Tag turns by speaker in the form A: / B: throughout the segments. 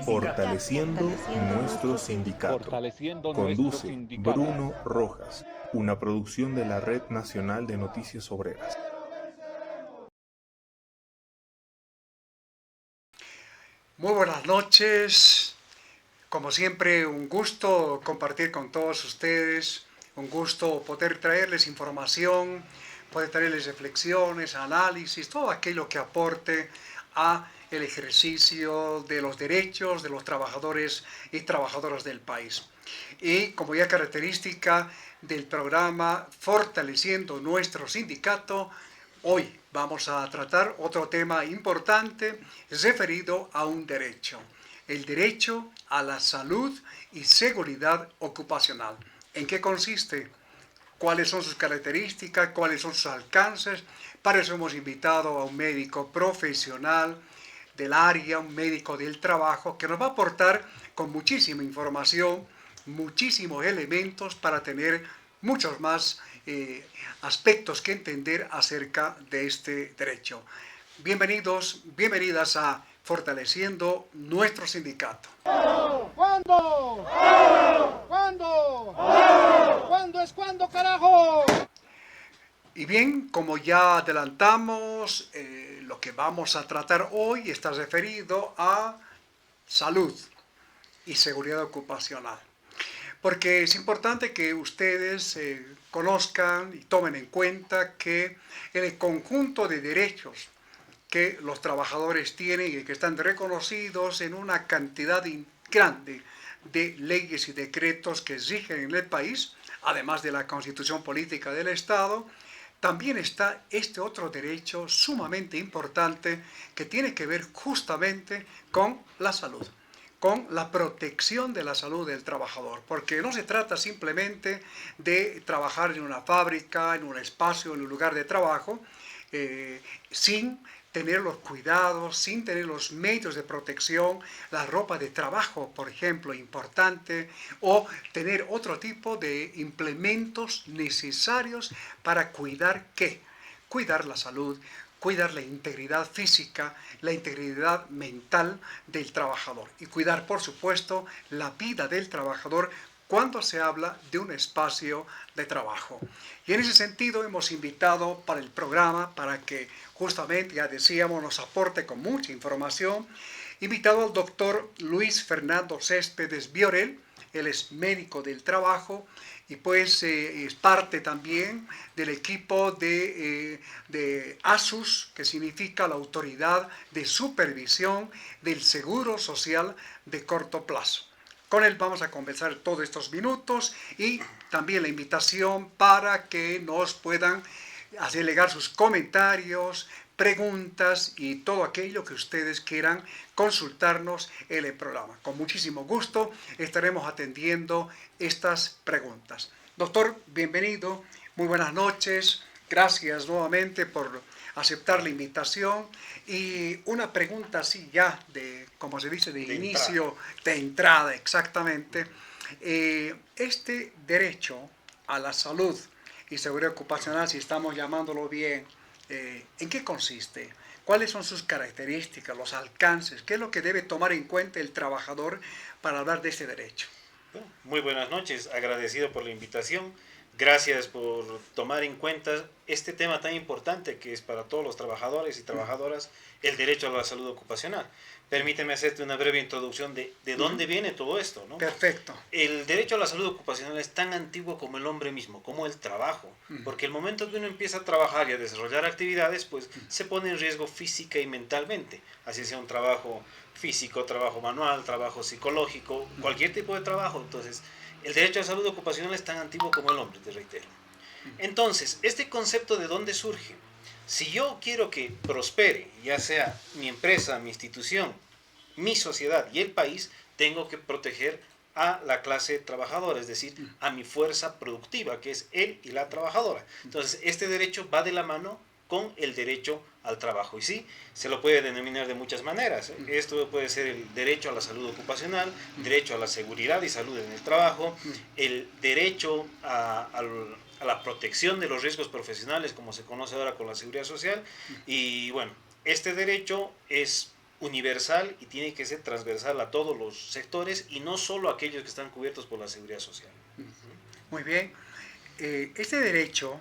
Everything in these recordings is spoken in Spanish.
A: Fortaleciendo nuestro sindicato.
B: Fortaleciendo nuestro
A: Conduce
B: sindicato.
A: Bruno Rojas, una producción de la Red Nacional de Noticias Obreras.
C: Muy buenas noches. Como siempre, un gusto compartir con todos ustedes, un gusto poder traerles información, poder traerles reflexiones, análisis, todo aquello que aporte a el ejercicio de los derechos de los trabajadores y trabajadoras del país. Y como ya característica del programa Fortaleciendo nuestro sindicato, hoy vamos a tratar otro tema importante referido a un derecho, el derecho a la salud y seguridad ocupacional. ¿En qué consiste? ¿Cuáles son sus características? ¿Cuáles son sus alcances? Para eso hemos invitado a un médico profesional del área, un médico del trabajo, que nos va a aportar con muchísima información, muchísimos elementos para tener muchos más aspectos que entender acerca de este derecho. Bienvenidos, bienvenidas a Fortaleciendo nuestro sindicato.
D: ¿Cuándo? ¿Cuándo? ¿Cuándo es cuándo, carajo?
C: Y bien, como ya adelantamos, lo que vamos a tratar hoy está referido a salud y seguridad ocupacional. Porque es importante que ustedes conozcan y tomen en cuenta que en el conjunto de derechos que los trabajadores tienen y que están reconocidos en una cantidad grande de leyes y decretos que rigen en el país, además de la Constitución Política del Estado, también está este otro derecho sumamente importante que tiene que ver justamente con la salud, con la protección de la salud del trabajador, porque no se trata simplemente de trabajar en una fábrica, en un espacio, en un lugar de trabajo, sin tener los cuidados, sin tener los medios de protección, la ropa de trabajo, por ejemplo, importante, o tener otro tipo de implementos necesarios para cuidar ¿qué? Cuidar la salud, cuidar la integridad física, la integridad mental del trabajador y cuidar, por supuesto, la vida del trabajador cuando se habla de un espacio de trabajo. Y en ese sentido hemos invitado para el programa, para que justamente, ya decíamos, nos aporte con mucha información, invitado al doctor Luis Fernando Céspedes Biorel. Él es médico del trabajo y pues es parte también del equipo de ASUS, que significa la Autoridad de Supervisión del Seguro Social de Corto Plazo. Con él vamos a conversar todos estos minutos y también la invitación para que nos puedan hacer llegar sus comentarios, preguntas y todo aquello que ustedes quieran consultarnos en el programa. Con muchísimo gusto estaremos atendiendo estas preguntas. Doctor, bienvenido, muy buenas noches, gracias nuevamente por aceptar la invitación y una pregunta así ya de, como se dice, de inicio, de entrada exactamente. Este derecho a la salud y seguridad ocupacional, si estamos llamándolo bien, ¿en qué consiste? ¿Cuáles son sus características, los alcances? ¿Qué es lo que debe tomar en cuenta el trabajador para hablar de este derecho?
E: Muy buenas noches, agradecido por la invitación. Gracias por tomar en cuenta este tema tan importante que es para todos los trabajadores y trabajadoras, el derecho a la salud ocupacional. Permíteme hacerte una breve introducción de dónde viene todo esto, ¿no?
C: Perfecto.
E: El derecho a la salud ocupacional es tan antiguo como el hombre mismo, como el trabajo, porque el momento que uno empieza a trabajar y a desarrollar actividades, pues se pone en riesgo física y mentalmente, así sea un trabajo físico, trabajo manual, trabajo psicológico, cualquier tipo de trabajo. Entonces, el derecho a la salud ocupacional es tan antiguo como el hombre, te reitero. Entonces, este concepto de dónde surge. Si yo quiero que prospere, ya sea mi empresa, mi institución, mi sociedad y el país, tengo que proteger a la clase trabajadora, es decir, a mi fuerza productiva, que es él y la trabajadora. Entonces, este derecho va de la mano con el derecho al trabajo. Y sí, se lo puede denominar de muchas maneras. Esto puede ser el derecho a la salud ocupacional, derecho a la seguridad y salud en el trabajo, el derecho a la protección de los riesgos profesionales, como se conoce ahora con la seguridad social. Y bueno, este derecho es universal y tiene que ser transversal a todos los sectores y no solo a aquellos que están cubiertos por la seguridad social.
C: Muy bien. Este derecho,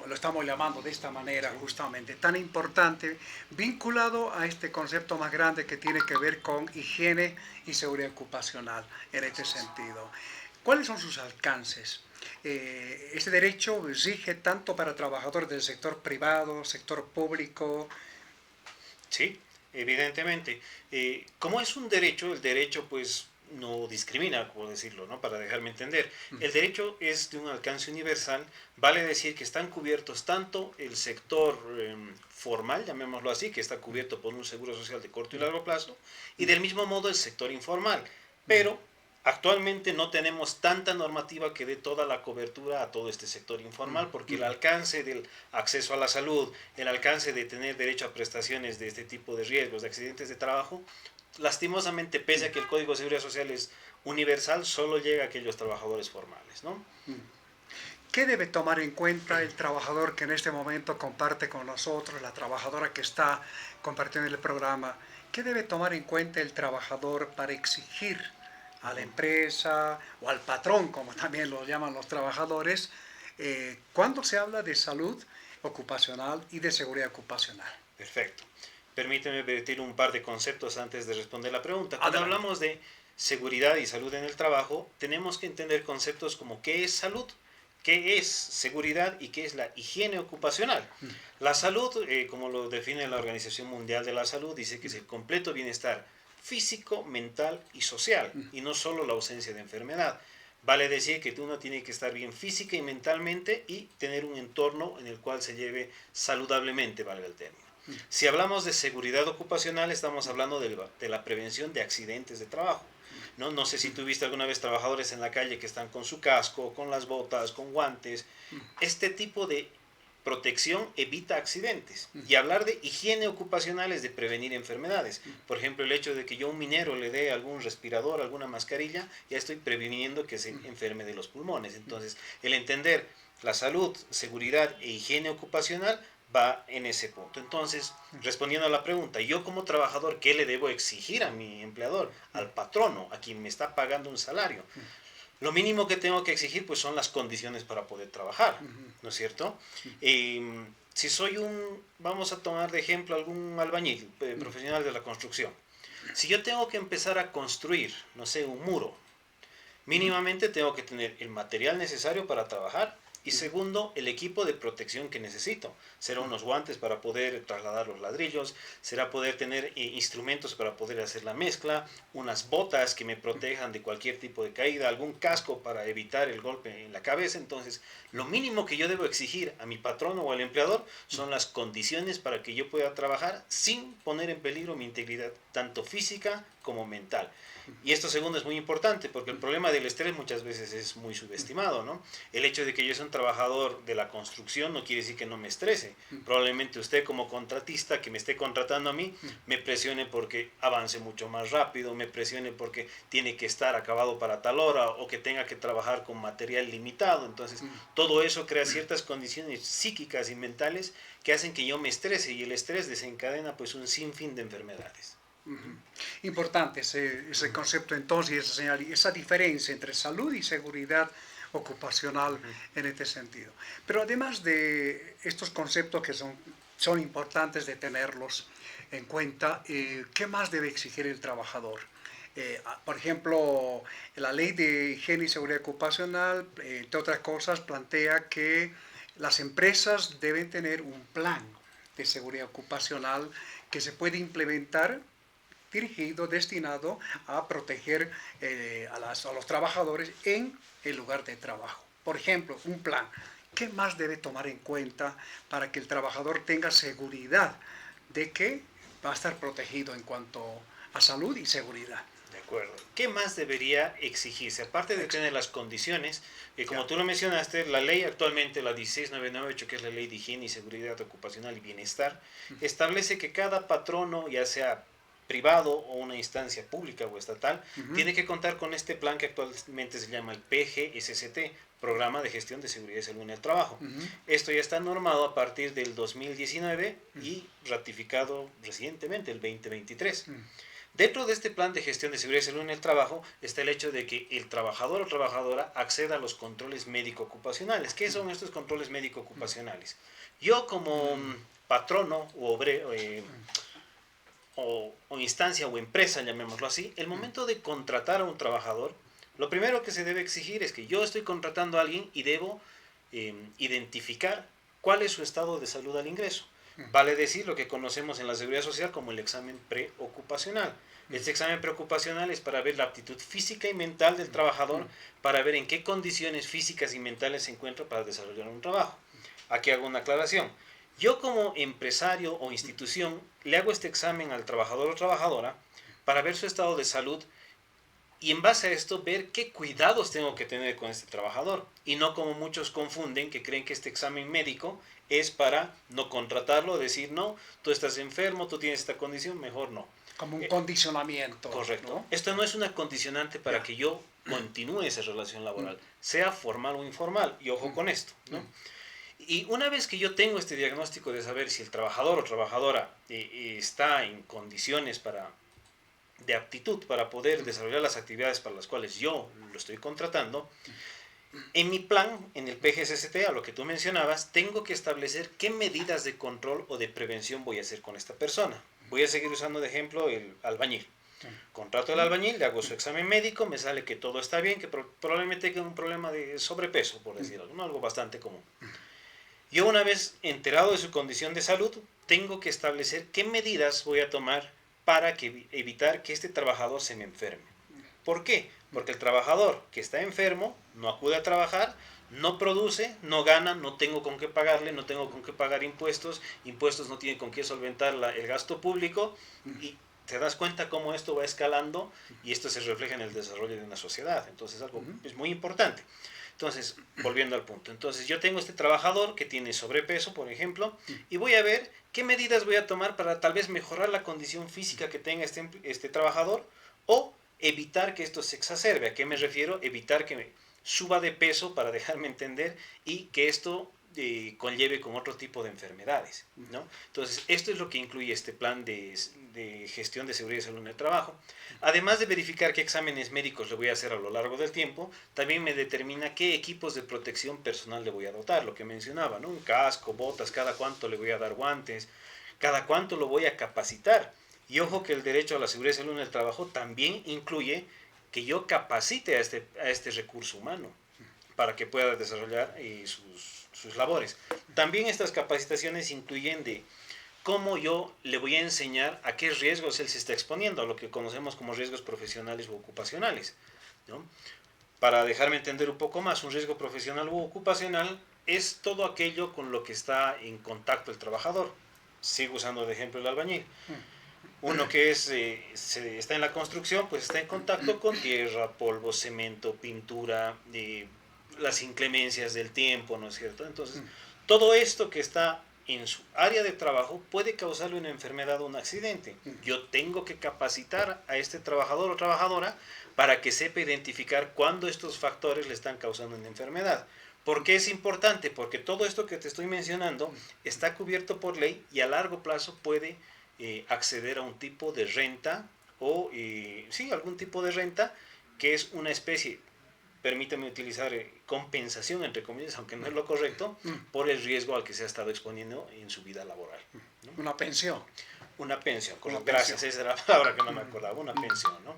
C: lo estamos llamando de esta manera justamente, tan importante, vinculado a este concepto más grande que tiene que ver con higiene y seguridad ocupacional en este sentido. ¿Cuáles son sus alcances? Este derecho rige tanto para trabajadores del sector privado, sector público.
E: Sí, evidentemente. Como es un derecho, el derecho pues no discrimina, como decirlo, ¿no? Para dejarme entender. El derecho es de un alcance universal, vale decir que están cubiertos tanto el sector formal, llamémoslo así, que está cubierto por un seguro social de corto y largo plazo, y del mismo modo el sector informal. Pero actualmente no tenemos tanta normativa que dé toda la cobertura a todo este sector informal, porque el alcance del acceso a la salud, el alcance de tener derecho a prestaciones de este tipo de riesgos, de accidentes de trabajo, lastimosamente, pese a que el Código de Seguridad Social es universal, solo llega a aquellos trabajadores formales, ¿no?
C: ¿Qué debe tomar en cuenta el trabajador que en este momento comparte con nosotros, la trabajadora que está compartiendo el programa? ¿Qué debe tomar en cuenta el trabajador para exigir a la empresa o al patrón, como también lo llaman los trabajadores, cuando se habla de salud ocupacional y de seguridad ocupacional?
E: Perfecto. Permíteme vertir un par de conceptos antes de responder la pregunta. Cuando
C: Adelante.
E: hablamos de seguridad y salud en el trabajo, tenemos que entender conceptos como qué es salud, qué es seguridad y qué es la higiene ocupacional. La salud, como lo define la Organización Mundial de la Salud, dice que es el completo bienestar físico, mental y social, y no solo la ausencia de enfermedad. Vale decir que uno tiene que estar bien física y mentalmente y tener un entorno en el cual se lleve saludablemente, valga el término. Si hablamos de seguridad ocupacional, estamos hablando de la prevención de accidentes de trabajo. No sé si tú viste alguna vez trabajadores en la calle que están con su casco, con las botas, con guantes. Este tipo de protección evita accidentes. Y hablar de higiene ocupacional es de prevenir enfermedades. Por ejemplo, el hecho de que yo a un minero le dé algún respirador, alguna mascarilla, ya estoy previniendo que se enferme de los pulmones. Entonces, el entender la salud, seguridad e higiene ocupacional va en ese punto. Entonces, respondiendo a la pregunta, yo como trabajador, ¿qué le debo exigir a mi empleador, al patrono, a quien me está pagando un salario? Lo mínimo que tengo que exigir pues son las condiciones para poder trabajar, ¿no es cierto? Si soy vamos a tomar de ejemplo algún albañil profesional de la construcción. Si yo tengo que empezar a construir, no sé, un muro, mínimamente tengo que tener el material necesario para trabajar. Y segundo, el equipo de protección que necesito. Será unos guantes para poder trasladar los ladrillos, será poder tener instrumentos para poder hacer la mezcla, unas botas que me protejan de cualquier tipo de caída, algún casco para evitar el golpe en la cabeza. Entonces, lo mínimo que yo debo exigir a mi patrono o al empleador son las condiciones para que yo pueda trabajar sin poner en peligro mi integridad, tanto física como mental. Y esto segundo es muy importante porque el problema del estrés muchas veces es muy subestimado, ¿no? El hecho de que yo sea un trabajador de la construcción no quiere decir que no me estrese. Probablemente usted como contratista que me esté contratando a mí me presione porque avance mucho más rápido, me presione porque tiene que estar acabado para tal hora o que tenga que trabajar con material limitado. Entonces, todo eso crea ciertas condiciones psíquicas y mentales que hacen que yo me estrese y el estrés desencadena pues un sinfín de enfermedades.
C: Importante ese concepto entonces, esa diferencia entre salud y seguridad ocupacional en este sentido. Pero además de estos conceptos que son importantes de tenerlos en cuenta, ¿qué más debe exigir el trabajador? Por ejemplo, la ley de higiene y seguridad ocupacional, entre otras cosas, plantea que las empresas deben tener un plan de seguridad ocupacional que se puede implementar dirigido, destinado a proteger a los trabajadores en el lugar de trabajo. Por ejemplo, un plan. ¿Qué más debe tomar en cuenta para que el trabajador tenga seguridad de que va a estar protegido en cuanto a salud y seguridad?
E: De acuerdo. ¿Qué más debería exigirse? Aparte de tener las condiciones, como tú lo mencionaste, la ley actualmente, la 16998, que es la Ley de Higiene y Seguridad Ocupacional y Bienestar, establece que cada patrono, ya sea privado o una instancia pública o estatal, tiene que contar con este plan que actualmente se llama el PGSCT, Programa de Gestión de Seguridad y Salud en el Trabajo. Esto ya está normado a partir del 2019 y ratificado recientemente, el 2023. Dentro de este plan de gestión de seguridad y salud en el trabajo está el hecho de que el trabajador o trabajadora acceda a los controles médico-ocupacionales. ¿Qué son estos controles médico-ocupacionales? Yo como patrono o obrero, o instancia o empresa, llamémoslo así, el momento de contratar a un trabajador, lo primero que se debe exigir es que yo estoy contratando a alguien y debo identificar cuál es su estado de salud al ingreso. Vale decir lo que conocemos en la seguridad social como el examen preocupacional. Este examen preocupacional es para ver la aptitud física y mental del trabajador, para ver en qué condiciones físicas y mentales se encuentra para desarrollar un trabajo. Aquí hago una aclaración. Yo como empresario o institución le hago este examen al trabajador o trabajadora para ver su estado de salud y en base a esto ver qué cuidados tengo que tener con este trabajador. Y no como muchos confunden, que creen que este examen médico es para no contratarlo, decir, no, tú estás enfermo, tú tienes esta condición, mejor no.
C: Como un condicionamiento.
E: Correcto.
C: ¿No?
E: Esto no es una condicionante para que yo continúe esa relación laboral, sea formal o informal. Y ojo con esto, ¿no? Y una vez que yo tengo este diagnóstico de saber si el trabajador o trabajadora está en condiciones de aptitud para poder desarrollar las actividades para las cuales yo lo estoy contratando, en mi plan, en el PGSST, a lo que tú mencionabas, tengo que establecer qué medidas de control o de prevención voy a hacer con esta persona. Voy a seguir usando de ejemplo el albañil. Contrato al albañil, le hago su examen médico, me sale que todo está bien, que probablemente tenga un problema de sobrepeso, por decirlo, ¿no? Algo bastante común. Yo, una vez enterado de su condición de salud, tengo que establecer qué medidas voy a tomar para evitar que este trabajador se me enferme. ¿Por qué? Porque el trabajador que está enfermo no acude a trabajar, no produce, no gana, no tengo con qué pagarle, no tengo con qué pagar impuestos, impuestos no tienen con qué solventar el gasto público, y te das cuenta cómo esto va escalando y esto se refleja en el desarrollo de una sociedad. Entonces algo es muy importante. Entonces, volviendo al punto, entonces yo tengo este trabajador que tiene sobrepeso, por ejemplo, y voy a ver qué medidas voy a tomar para tal vez mejorar la condición física que tenga este trabajador, o evitar que esto se exacerbe. ¿A qué me refiero? Evitar que suba de peso, para dejarme entender, y que esto conlleve con otro tipo de enfermedades, ¿no? Entonces, esto es lo que incluye este plan de gestión de seguridad y salud en el trabajo. Además de verificar qué exámenes médicos le voy a hacer a lo largo del tiempo, también me determina qué equipos de protección personal le voy a dotar, lo que mencionaba, ¿no? Un casco, botas, cada cuánto le voy a dar guantes, cada cuánto lo voy a capacitar. Y ojo que el derecho a la seguridad y salud en el trabajo también incluye que yo capacite a este recurso humano para que pueda desarrollar sus labores. También estas capacitaciones incluyen de cómo yo le voy a enseñar a qué riesgos él se está exponiendo, a lo que conocemos como riesgos profesionales u ocupacionales, ¿no? Para dejarme entender un poco más, un riesgo profesional u ocupacional es todo aquello con lo que está en contacto el trabajador. Sigo usando de ejemplo el albañil. Uno que está en la construcción, pues está en contacto con tierra, polvo, cemento, pintura, las inclemencias del tiempo, ¿no es cierto? Entonces, todo esto que está en su área de trabajo puede causarle una enfermedad o un accidente. Yo tengo que capacitar a este trabajador o trabajadora para que sepa identificar cuándo estos factores le están causando una enfermedad. ¿Por qué es importante? Porque todo esto que te estoy mencionando está cubierto por ley y a largo plazo puede acceder a un tipo de renta o, sí, algún tipo de renta que es una especie, permítame utilizar compensación, entre comillas, aunque no es lo correcto, por el riesgo al que se ha estado exponiendo en su vida laboral, ¿no?
C: Una pensión.
E: Una pensión,
C: Una
E: gracias,
C: pensión.
E: esa era la palabra que no me acordaba, una pensión, ¿no?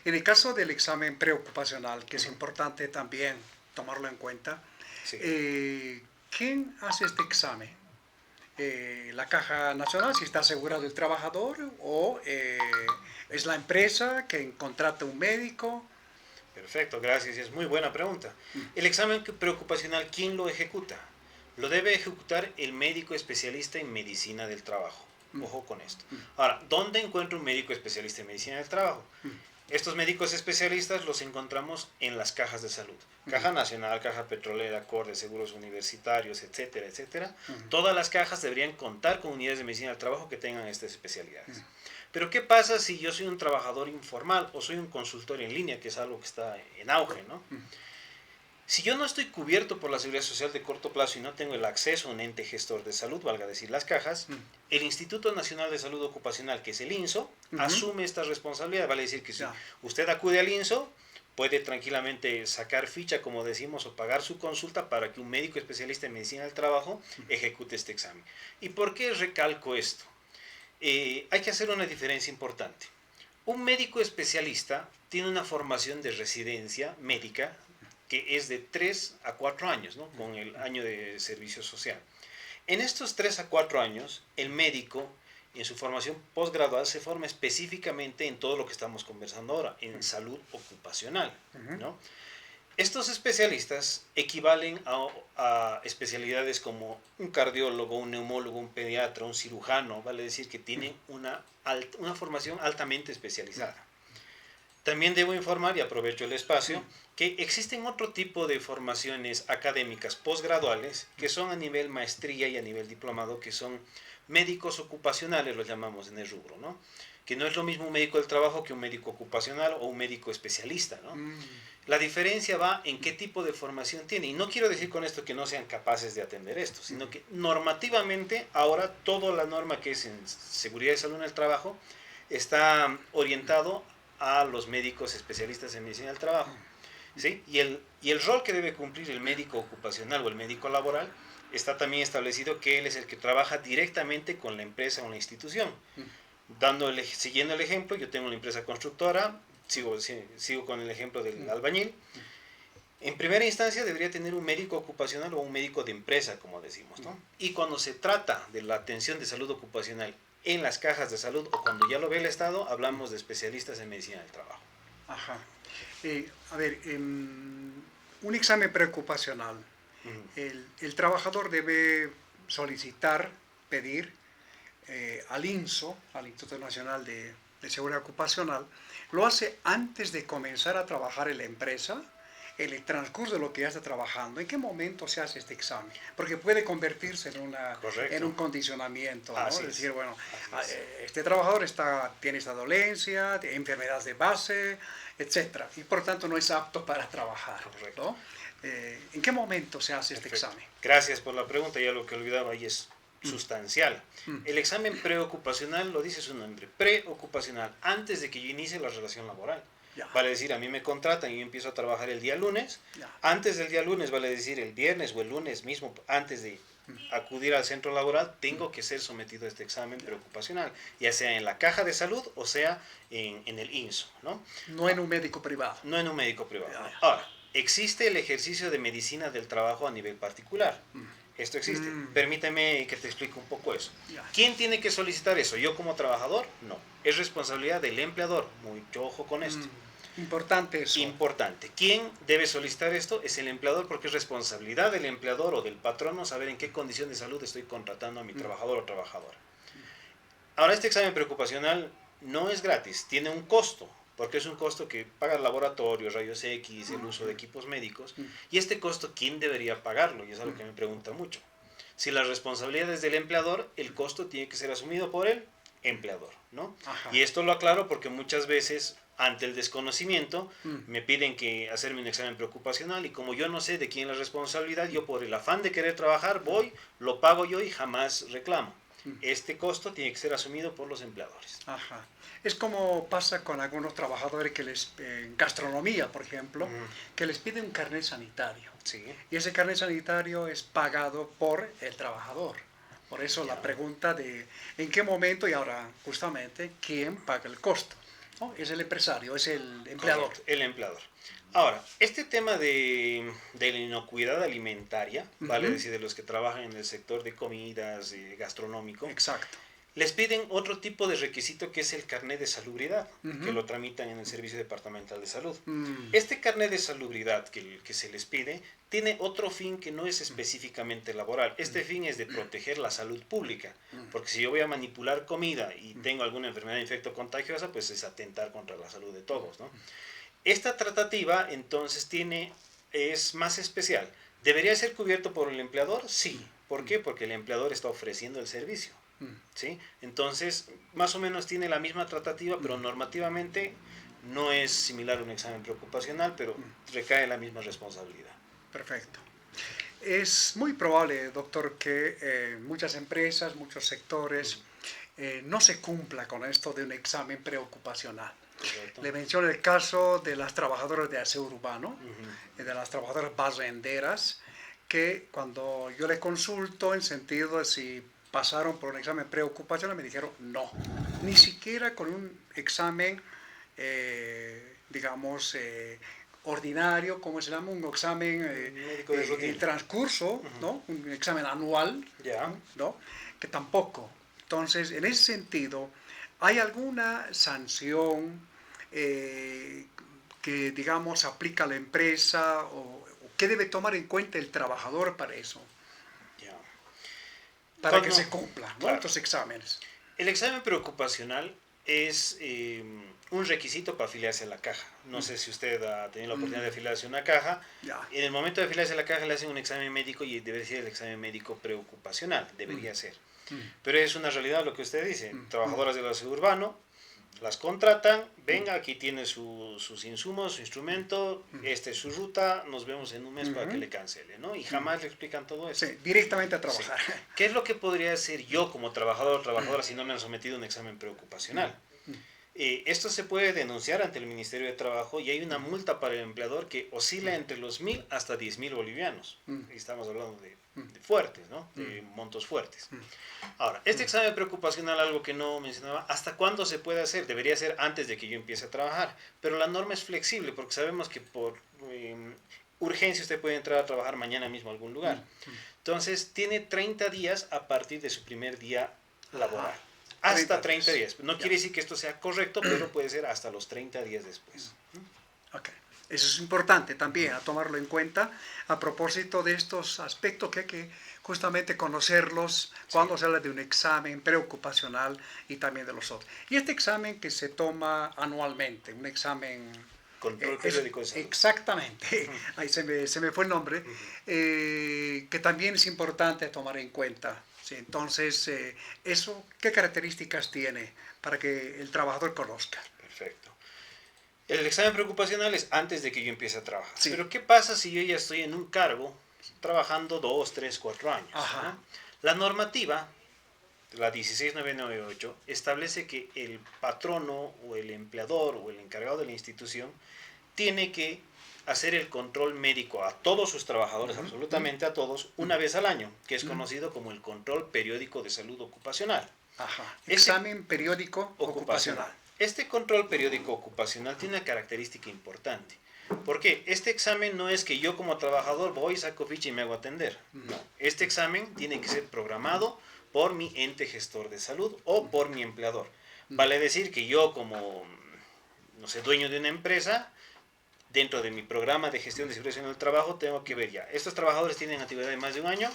C: En el caso del examen preocupacional, que es importante también tomarlo en cuenta,
E: Sí.
C: ¿quién hace este examen? ¿La Caja Nacional, si está asegurado el trabajador, o es la empresa que contrata un médico?
E: Perfecto, gracias, es muy buena pregunta. El examen preocupacional, ¿quién lo ejecuta? Lo debe ejecutar el médico especialista en medicina del trabajo. Ojo con esto. Ahora, ¿dónde encuentro un médico especialista en medicina del trabajo? Estos médicos especialistas los encontramos en las cajas de salud. Caja Nacional, Caja Petrolera, Corde, Seguros Universitarios, etcétera, etcétera. Todas las cajas deberían contar con unidades de medicina del trabajo que tengan estas especialidades. Pero ¿qué pasa si yo soy un trabajador informal o soy un consultor en línea, que es algo que está en auge, ¿no? Si yo no estoy cubierto por la Seguridad Social de corto plazo y no tengo el acceso a un ente gestor de salud, valga decir las cajas, el Instituto Nacional de Salud Ocupacional, que es el INSO, asume esta responsabilidad. Vale decir que si usted acude al INSO, puede tranquilamente sacar ficha, como decimos, o pagar su consulta para que un médico especialista en medicina del trabajo ejecute este examen. ¿Y por qué recalco esto? Hay que hacer una diferencia importante. Un médico especialista tiene una formación de residencia médica que es de 3 a 4 años, ¿no? Con el año de servicio social. En estos 3 a 4 años, el médico, en su formación postgradual, se forma específicamente en todo lo que estamos conversando ahora, en salud ocupacional, ¿no? Estos especialistas equivalen a especialidades como un cardiólogo, un neumólogo, un pediatra, un cirujano, vale decir que tienen una formación altamente especializada. También debo informar, y aprovecho el espacio, que existen otro tipo de formaciones académicas postgraduales que son a nivel maestría y a nivel diplomado, que son médicos ocupacionales, los llamamos en el rubro, ¿no? Que no es lo mismo un médico del trabajo que un médico ocupacional o un médico especialista, ¿no? La diferencia va en qué tipo de formación tiene. Y no quiero decir con esto que no sean capaces de atender esto, sino que normativamente ahora toda la norma que es en seguridad y salud en el trabajo está orientado a los médicos especialistas en medicina del trabajo, ¿sí? Y el rol que debe cumplir el médico ocupacional o el médico laboral está también establecido, que él es el que trabaja directamente con la empresa o la institución. Siguiendo el ejemplo, yo tengo una empresa constructora, sigo con el ejemplo del albañil. En primera instancia debería tener un médico ocupacional o un médico de empresa, como decimos, ¿no? Y cuando se trata de la atención de salud ocupacional en las cajas de salud o cuando ya lo ve el Estado, hablamos de especialistas en medicina del trabajo.
C: Ajá. A ver, un examen preocupacional. El trabajador debe solicitar, pedir al INSO, al Instituto Nacional de Seguridad Ocupacional, lo hace antes de comenzar a trabajar en la empresa, en el transcurso de lo que ya está trabajando. ¿En qué momento se hace este examen? Porque puede convertirse en un condicionamiento, ¿no? Es decir, bueno, este trabajador tiene esta dolencia, tiene enfermedades de base, etc. Y por tanto no es apto para trabajar, ¿no? ¿En qué momento se hace este examen?
E: Gracias por la pregunta, ya lo que olvidaba ahí es sustancial. El examen preocupacional, lo dice su nombre, preocupacional, antes de que yo inicie la relación laboral. Vale decir, a mí me contratan y yo empiezo a trabajar el día lunes. Antes del día lunes, vale decir, el viernes o el lunes mismo, antes de acudir al centro laboral, tengo que ser sometido a este examen preocupacional, ya sea en la caja de salud o sea en el INSO, ¿no?
C: No en un médico privado.
E: No en un médico privado. Ahora, existe el ejercicio de medicina del trabajo a nivel particular. Esto existe. Permíteme que te explique un poco eso. ¿Quién tiene que solicitar eso? ¿Yo como trabajador? No. Es responsabilidad del empleador. Mucho ojo con esto.
C: Importante eso.
E: Importante. ¿Quién debe solicitar esto? Es el empleador, porque es responsabilidad del empleador o del patrono saber en qué condición de salud estoy contratando a mi trabajador o trabajadora. Ahora, este examen preocupacional no es gratis, tiene un costo, porque es un costo que paga el laboratorio, rayos X, el uso de equipos médicos, y este costo, ¿quién debería pagarlo? Y es algo que me pregunta mucho. Si la responsabilidad es del empleador, el costo tiene que ser asumido por el empleador, ¿no? Y esto lo aclaro porque muchas veces, ante el desconocimiento, me piden que hacerme un examen preocupacional, y como yo no sé de quién es la responsabilidad, yo por el afán de querer trabajar voy, lo pago yo y jamás reclamo. Este costo tiene que ser asumido por los empleadores.
C: Ajá. Es como pasa con algunos trabajadores que en gastronomía, por ejemplo, que les piden un carnet sanitario.
E: Sí.
C: Y ese carnet sanitario es pagado por el trabajador. Por eso la pregunta de en qué momento y ahora justamente quién paga el costo, ¿no? Es el empresario, es el empleador.
E: Correcto, el empleador. Ahora, este tema de la inocuidad alimentaria, vale decir, de los que trabajan en el sector de comidas, gastronómico,
C: exacto,
E: les piden otro tipo de requisito, que es el carnet de salubridad, que lo tramitan en el Servicio Departamental de Salud. Este carnet de salubridad que se les pide tiene otro fin que no es específicamente laboral. Este fin es de proteger la salud pública, porque si yo voy a manipular comida y tengo alguna enfermedad infectocontagiosa, pues es atentar contra la salud de todos, ¿no? Esta tratativa entonces es más especial. ¿Debería ser cubierto por el empleador? Sí. ¿Por qué? Porque el empleador está ofreciendo el servicio, ¿sí? Entonces, más o menos tiene la misma tratativa, pero normativamente no es similar a un examen preocupacional, pero recae la misma responsabilidad.
C: Perfecto. Es muy probable, doctor, que muchas empresas, muchos sectores no se cumpla con esto de un examen preocupacional.
E: Correcto.
C: Le menciono el caso de las trabajadoras de aseo urbano,
E: Ujú.
C: de las trabajadoras barrenderas, que cuando yo le consulto en sentido de si pasaron por un examen preocupacional, me dijeron no, ni siquiera con un examen, digamos, ordinario, como se llama, un examen
E: Médico de
C: en
E: rutina.
C: transcurso, ¿no? Un examen anual,
E: Ya.
C: ¿no? Que tampoco. Entonces, en ese sentido, ¿hay alguna sanción que, digamos, aplica a la empresa o qué debe tomar en cuenta el trabajador para eso,
E: Ya.
C: para que
E: Cuando-
C: se cumplan, ¿no?
E: claro.
C: Estos exámenes?
E: El examen preocupacional es un requisito para afiliarse a la caja. No sé si usted ha tenido la oportunidad de afiliarse a una caja.
C: Ya.
E: En el momento de afiliarse a la caja le hacen un examen médico y debe ser el examen médico preocupacional, debería ser. Pero es una realidad lo que usted dice. Trabajadoras del aseo urbano las contratan, venga, aquí tiene sus insumos, su instrumento, esta es su ruta, nos vemos en un mes para que le cancele, ¿no? Y jamás le explican todo eso.
C: Sí, directamente a trabajar.
E: Sí. ¿Qué es lo que podría hacer yo como trabajador o trabajadora si no me han sometido a un examen preocupacional? Esto se puede denunciar ante el Ministerio de Trabajo y hay una multa para el empleador que oscila entre los 1.000 hasta 10.000 bolivianos. Estamos hablando de fuertes, ¿no? De montos fuertes. Ahora, este examen preocupacional, algo que no mencionaba, ¿hasta cuándo se puede hacer? Debería ser antes de que yo empiece a trabajar, pero la norma es flexible porque sabemos que por urgencia usted puede entrar a trabajar mañana mismo a algún lugar. Entonces, tiene 30 días a partir de su primer día laboral. Hasta 30 días. No quiere decir que esto sea correcto, pero puede ser hasta los 30 días después.
C: Ok. Eso es importante también a tomarlo en cuenta a propósito de estos aspectos que hay que justamente conocerlos cuando se habla de un examen preocupacional y también de los otros. Y este examen que se toma anualmente, un examen...
E: Control periódico de salud.
C: Exactamente, ahí se me fue el nombre, que también es importante tomar en cuenta. Sí, entonces, eso, ¿qué características tiene para que el trabajador conozca?
E: Perfecto. El examen preocupacional es antes de que yo empiece a trabajar.
C: Sí.
E: Pero ¿qué pasa si yo ya estoy en un cargo trabajando 2, 3, 4 años?
C: Ajá.
E: ¿no? La normativa, la 16998, establece que el patrono o el empleador o el encargado de la institución tiene que hacer el control médico a todos sus trabajadores, absolutamente a todos, una vez al año, que es conocido como el control periódico de salud ocupacional.
C: Ajá.
E: Ese-
C: Examen periódico ocupacional.
E: Este control periódico ocupacional tiene una característica importante. Porque este examen no es que yo como trabajador voy, saco ficha y me hago atender. No. Este examen tiene que ser programado por mi ente gestor de salud o por mi empleador. Vale decir que yo como, no sé, dueño de una empresa, dentro de mi programa de gestión de seguridad en el trabajo, tengo que ver ya, estos trabajadores tienen antigüedad de más de un año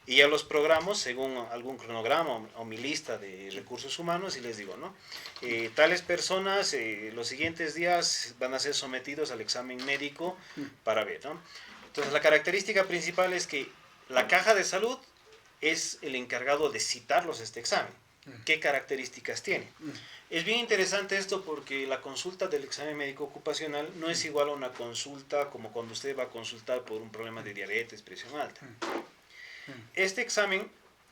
E: y ya los programo según algún cronograma o mi lista de recursos humanos y les digo, ¿no? Tales personas los siguientes días van a ser sometidos al examen médico para ver, ¿no? Entonces la característica principal es que la caja de salud es el encargado de citarlos a este examen. ¿Qué características tiene? Es bien interesante esto porque la consulta del examen médico ocupacional no es igual a una consulta como cuando usted va a consultar por un problema de diabetes, presión alta. Este examen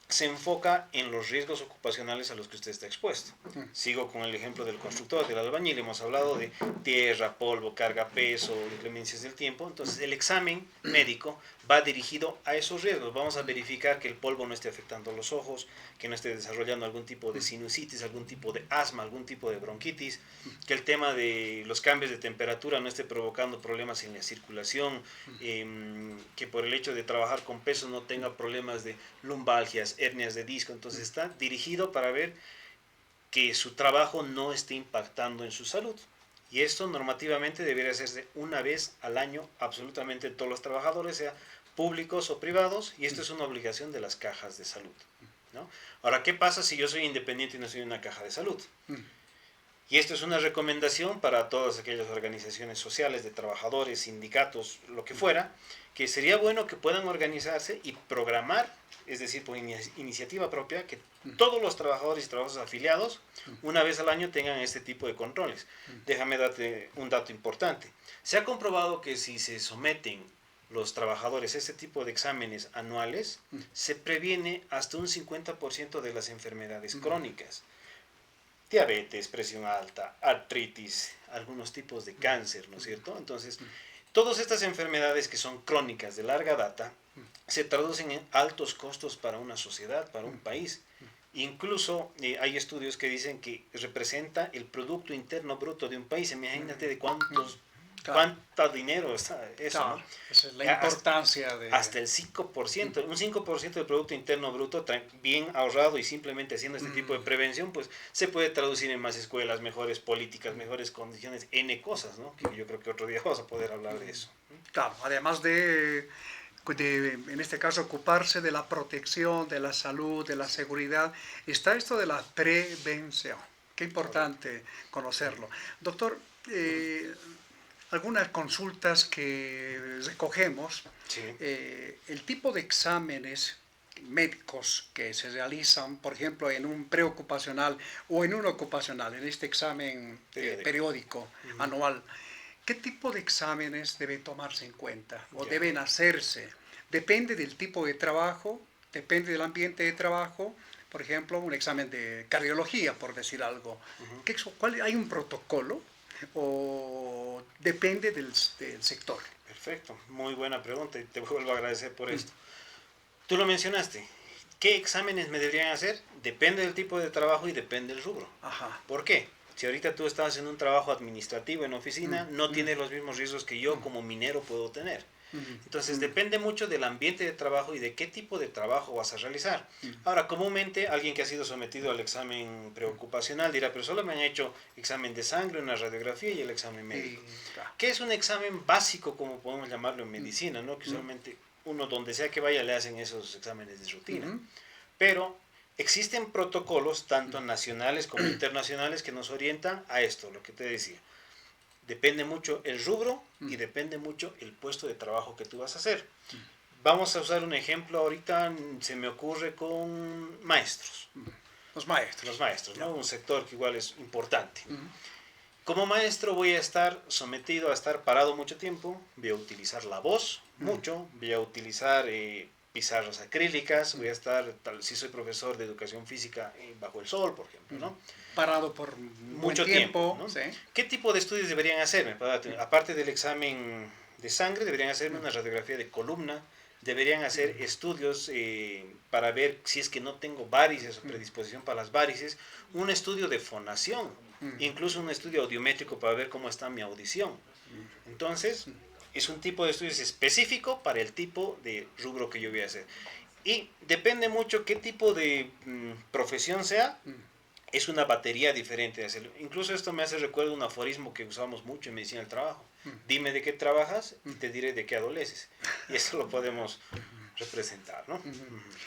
E: se enfoca en los riesgos ocupacionales a los que usted está expuesto. Sigo con el ejemplo del constructor, del albañil. Hemos hablado de tierra, polvo, carga, peso, inclemencias del tiempo. Entonces el examen médico va dirigido a esos riesgos. Vamos a verificar que el polvo no esté afectando los ojos, que no esté desarrollando algún tipo de sinusitis, algún tipo de asma, algún tipo de bronquitis, que el tema de los cambios de temperatura no esté provocando problemas en la circulación, que por el hecho de trabajar con peso no tenga problemas de lumbalgias, hernias de disco. Entonces está dirigido para ver que su trabajo no esté impactando en su salud. Y esto normativamente debería hacerse una vez al año absolutamente en todos los trabajadores, sea públicos o privados, y esto es una obligación de las cajas de salud, ¿no? Ahora, ¿qué pasa si yo soy independiente y no soy una caja de salud? Y esto es una recomendación para todas aquellas organizaciones sociales de trabajadores, sindicatos, lo que fuera, que sería bueno que puedan organizarse y programar, es decir, por iniciativa propia, que todos los trabajadores y trabajadores afiliados, una vez al año, tengan este tipo de controles. Déjame darte un dato importante. Se ha comprobado que si se someten los trabajadores este tipo de exámenes anuales, se previene hasta un 50% de las enfermedades crónicas. Diabetes, presión alta, artritis, algunos tipos de cáncer, ¿no es cierto? Entonces, todas estas enfermedades que son crónicas de larga data se traducen en altos costos para una sociedad, para un país. Incluso hay estudios que dicen que representa el Producto Interno Bruto de un país. Imagínate de cuánto dinero está eso,
C: Claro,
E: ¿no?
C: esa es la importancia de...
E: Hasta el 5%, un 5% del Producto Interno Bruto bien ahorrado y simplemente haciendo este tipo de prevención, pues se puede traducir en más escuelas, mejores políticas, mejores condiciones, N cosas, ¿no? Que yo creo que otro día vamos a poder hablar de eso.
C: Claro, además de, en este caso, ocuparse de la protección, de la salud, de la seguridad, está esto de la prevención. Qué importante conocerlo. Doctor, algunas consultas que recogemos,
E: Sí.
C: el tipo de exámenes médicos que se realizan, por ejemplo, en un preocupacional o en un ocupacional, en este examen periódico anual, ¿qué tipo de exámenes deben tomarse en cuenta o deben hacerse? Depende del tipo de trabajo, depende del ambiente de trabajo. Por ejemplo, un examen de cardiología, por decir algo. ¿Hay un protocolo o depende del sector?
E: Perfecto, muy buena pregunta y te vuelvo a agradecer por esto. Tú lo mencionaste. ¿Qué exámenes me deberían hacer? Depende del tipo de trabajo y depende del rubro.
C: Ajá.
E: ¿Por qué? Si ahorita tú estás en un trabajo administrativo en oficina, no tienes los mismos riesgos que yo como minero puedo tener. Entonces depende mucho del ambiente de trabajo y de qué tipo de trabajo vas a realizar. Ahora, comúnmente alguien que ha sido sometido al examen preocupacional dirá, pero solo me han hecho examen de sangre, una radiografía y el examen médico. ¿Qué es un examen básico, como podemos llamarlo en medicina, ¿no? Que usualmente uno donde sea que vaya le hacen esos exámenes de rutina. Pero existen protocolos, tanto nacionales como internacionales, que nos orientan a esto, lo que te decía. Depende mucho el rubro y depende mucho el puesto de trabajo que tú vas a hacer. Vamos a usar un ejemplo ahorita, se me ocurre con maestros.
C: Los maestros.
E: Los maestros, ¿no? Un sector que igual es importante. Como maestro voy a estar sometido a estar parado mucho tiempo, voy a utilizar la voz mucho, voy a utilizar pizarras acrílicas, voy a estar, si soy profesor de educación física, bajo el sol, por ejemplo, ¿no?
C: Parado por
E: Mucho
C: tiempo,
E: ¿no?
C: ¿sí?
E: ¿Qué tipo de estudios deberían hacerme? Aparte del examen de sangre, deberían hacerme una radiografía de columna, deberían hacer estudios para ver si es que no tengo varices o predisposición para las varices, un estudio de fonación, incluso un estudio audiométrico para ver cómo está mi audición. Entonces, es un tipo de estudios específico para el tipo de rubro que yo voy a hacer. Y depende mucho qué tipo de profesión sea, es una batería diferente de hacerlo. Incluso esto me hace recuerdo un aforismo que usamos mucho en medicina del trabajo. Dime de qué trabajas y te diré de qué adoleces. Y eso lo podemos representar, ¿no?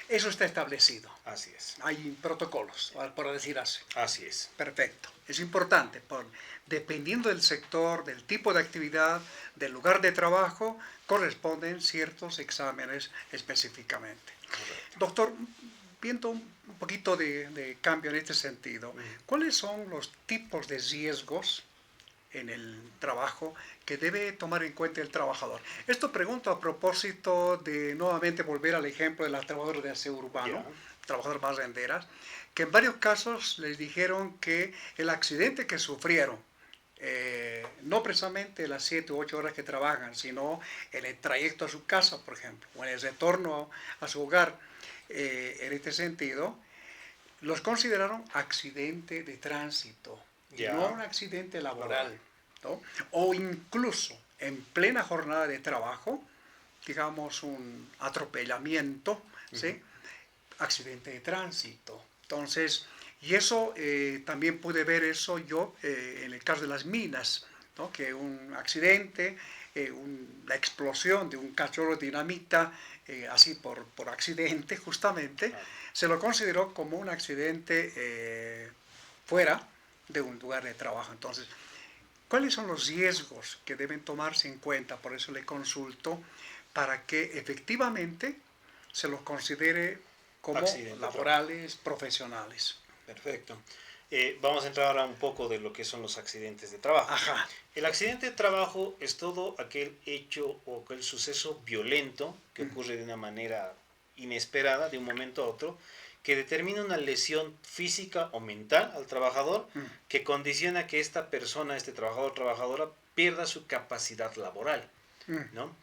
C: Eso está establecido.
E: Así es.
C: Hay protocolos, por decir así.
E: Así es.
C: Perfecto. Es importante, dependiendo del sector, del tipo de actividad, del lugar de trabajo, corresponden ciertos exámenes específicamente. Correcto. Doctor, viendo un poquito de cambio en este sentido, ¿cuáles son los tipos de riesgos en el trabajo que debe tomar en cuenta el trabajador? Esto pregunto a propósito de nuevamente volver al ejemplo de las trabajadoras de aseo urbano, trabajadoras barrenderas, que en varios casos les dijeron que el accidente que sufrieron, no precisamente las 7 u 8 horas que trabajan, sino en el trayecto a su casa, por ejemplo, o en el retorno a su hogar, en este sentido, los consideraron accidente de tránsito, no un accidente laboral, ¿no? O incluso en plena jornada de trabajo, digamos un atropellamiento, ¿sí? Accidente de tránsito. Entonces, y eso también pude ver eso yo en el caso de las minas, ¿no? Que un accidente, la explosión de un cachorro de dinamita, así por accidente justamente, se lo consideró como un accidente fuera de un lugar de trabajo. Entonces, ¿cuáles son los riesgos que deben tomarse en cuenta? Por eso le consulto, para que efectivamente se los considere como laborales, profesionales.
E: Perfecto. Vamos a entrar ahora un poco de lo que son los accidentes de trabajo.
C: Ajá.
E: El accidente de trabajo es todo aquel hecho o aquel suceso violento que ocurre de una manera inesperada, de un momento a otro, que determina una lesión física o mental al trabajador que condiciona que esta persona, este trabajador o trabajadora, pierda su capacidad laboral, ¿no?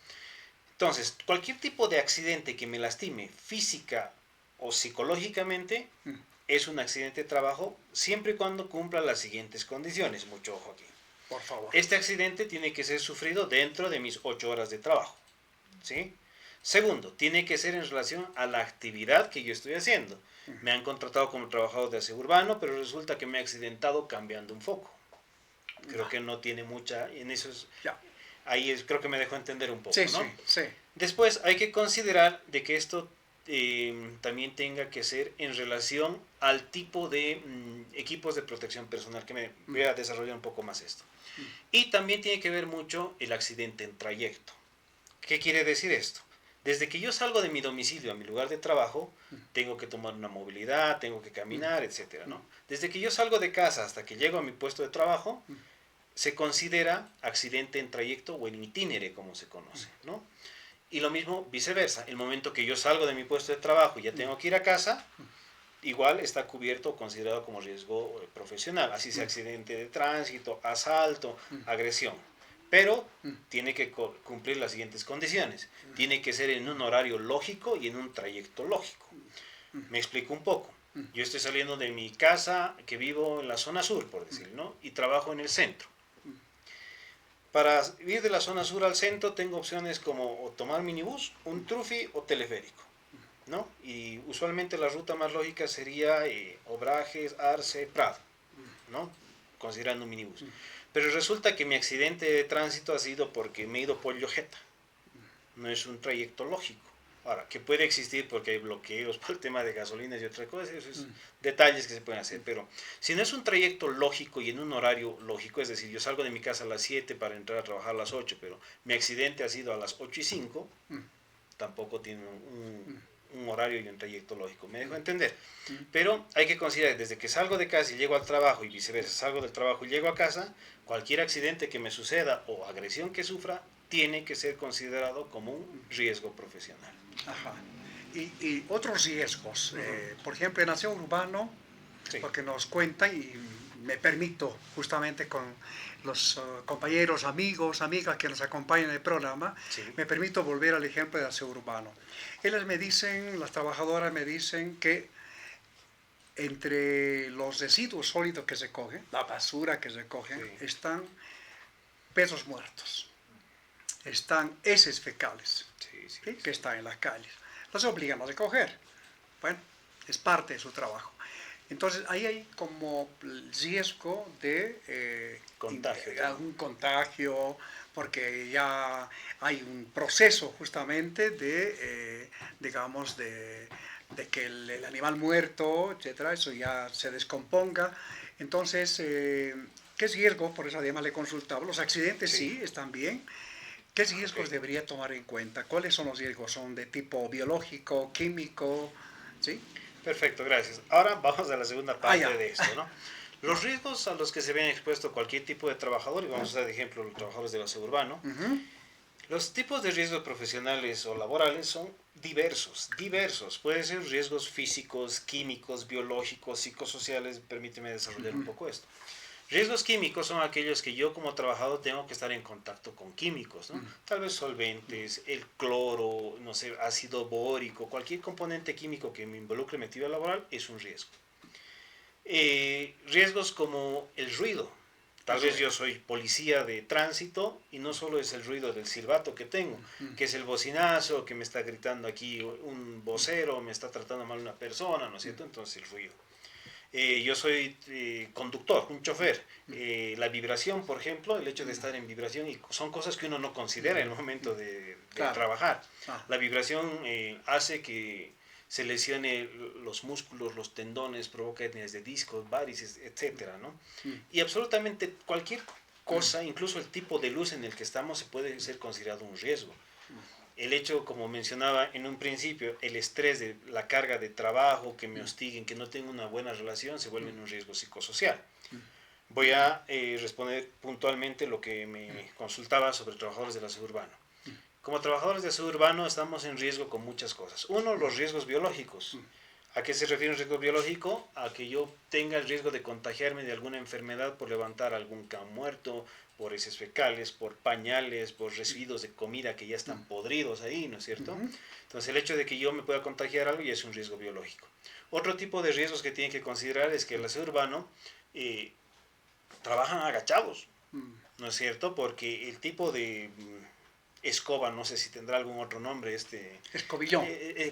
E: Entonces, cualquier tipo de accidente que me lastime física o psicológicamente es un accidente de trabajo siempre y cuando cumpla las siguientes condiciones. Mucho ojo aquí.
C: Por favor.
E: Este accidente tiene que ser sufrido dentro de mis 8 horas de trabajo, ¿sí? Segundo, tiene que ser en relación a la actividad que yo estoy haciendo. Me han contratado como trabajador de aseo urbano, pero resulta que me he accidentado cambiando un foco. Creo que no tiene mucha, en eso es,
C: Ya.
E: ahí es, creo que me dejó entender un poco,
C: Sí,
E: ¿no?
C: sí, sí.
E: Después hay que considerar de que esto también tenga que ser en relación al tipo de equipos de protección personal, que me voy a desarrollar un poco más esto. Y también tiene que ver mucho el accidente en trayecto. ¿Qué quiere decir esto? Desde que yo salgo de mi domicilio a mi lugar de trabajo, tengo que tomar una movilidad, tengo que caminar, etcétera, ¿no? Desde que yo salgo de casa hasta que llego a mi puesto de trabajo, se considera accidente en trayecto o en itinere, como se conoce, ¿no? Y lo mismo viceversa. El momento que yo salgo de mi puesto de trabajo y ya tengo que ir a casa, igual está cubierto o considerado como riesgo profesional. Así sea accidente de tránsito, asalto, agresión. Pero tiene que cumplir las siguientes condiciones. Tiene que ser en un horario lógico y en un trayecto lógico. Me explico un poco. Yo estoy saliendo de mi casa, que vivo en la zona sur, por decirlo, ¿no? Y trabajo en el centro. Para ir de la zona sur al centro tengo opciones como o tomar minibús, un trufi o teleférico, ¿no? Y usualmente la ruta más lógica sería Obrajes, Arce, Prado, ¿no? Considerando un minibús. Pero resulta que mi accidente de tránsito ha sido porque me he ido por Llojeta. No es un trayecto lógico. Ahora, que puede existir porque hay bloqueos por el tema de gasolinas y otras cosas, esos son detalles que se pueden hacer, pero si no es un trayecto lógico y en un horario lógico, es decir, yo salgo de mi casa a las 7 para entrar a trabajar a las 8, pero mi accidente ha sido a las 8:05, tampoco tiene un horario y un trayecto lógico, ¿me dejo entender? Pero hay que considerar, desde que salgo de casa y llego al trabajo y viceversa, salgo del trabajo y llego a casa, cualquier accidente que me suceda o agresión que sufra, tiene que ser considerado como un riesgo profesional.
C: Ajá. Y otros riesgos, por ejemplo, en aseo urbano,
E: Sí.
C: porque nos cuentan, y me permito justamente con los compañeros, amigos, amigas que nos acompañan en el programa,
E: Sí.
C: me permito volver al ejemplo de aseo urbano. Ellas me dicen, las trabajadoras me dicen que entre los residuos sólidos que se cogen, la basura que se cogen,
E: Sí.
C: están perros muertos, están heces fecales,
E: Sí, sí,
C: ¿sí? Que están en las calles. Los obligan a recoger. Bueno, es parte de su trabajo. Entonces, ahí hay como riesgo de
E: Contagio.
C: algún contagio, porque ya hay un proceso justamente de, digamos, de que el animal muerto, etcétera, eso ya se descomponga. Entonces, ¿qué riesgo? Por eso además le consultaba. Los accidentes sí están bien. ¿Qué riesgos debería tomar en cuenta? ¿Cuáles son los riesgos? ¿Son de tipo biológico, químico? ¿Sí?
E: Perfecto, gracias. Ahora vamos a la segunda parte
C: ya.
E: de esto, ¿no? Los riesgos a los que se ven expuestos cualquier tipo de trabajador, y vamos a usar de ejemplo los trabajadores del aseo urbano, los tipos de riesgos profesionales o laborales son diversos. Pueden ser riesgos físicos, químicos, biológicos, psicosociales. Permíteme desarrollar un poco esto. Riesgos químicos son aquellos que yo como trabajador tengo que estar en contacto con químicos, ¿no? Tal vez solventes, el cloro, no sé, ácido bórico, cualquier componente químico que me involucre en mi actividad laboral es un riesgo. Riesgos como el ruido. Tal vez yo soy policía de tránsito y no solo es el ruido del silbato que tengo, que es el bocinazo, que me está gritando aquí un vocero, me está tratando mal una persona, ¿no es cierto? Entonces el ruido. Yo soy conductor, un chofer. La vibración, por ejemplo, el hecho de estar en vibración, y son cosas que uno no considera en el momento de trabajar. La vibración hace que se lesione los músculos, los tendones, provoca hernias de discos, varices, etcétera, ¿no? Y absolutamente cualquier cosa, incluso el tipo de luz en el que estamos, se puede ser considerado un riesgo. el hecho, como mencionaba en un principio, el estrés de la carga de trabajo, que me hostiguen, que no tengo una buena relación, se vuelve un riesgo psicosocial. Voy a responder puntualmente lo que me consultaba sobre trabajadores del aseo urbano. Como trabajadores de aseo urbano estamos en riesgo con muchas cosas. Uno, los riesgos biológicos. ¿A qué se refiere un riesgo biológico? A que yo tenga el riesgo de contagiarme de alguna enfermedad por levantar algún can muerto, por heces fecales, por pañales, por residuos de comida que ya están podridos ahí, ¿no es cierto? Entonces el hecho de que yo me pueda contagiar algo ya es un riesgo biológico. Otro tipo de riesgos que tienen que considerar es que el aseo urbano trabajan agachados, ¿no es cierto? Porque el tipo de escoba, no sé si tendrá algún otro nombre,
C: Escobillón.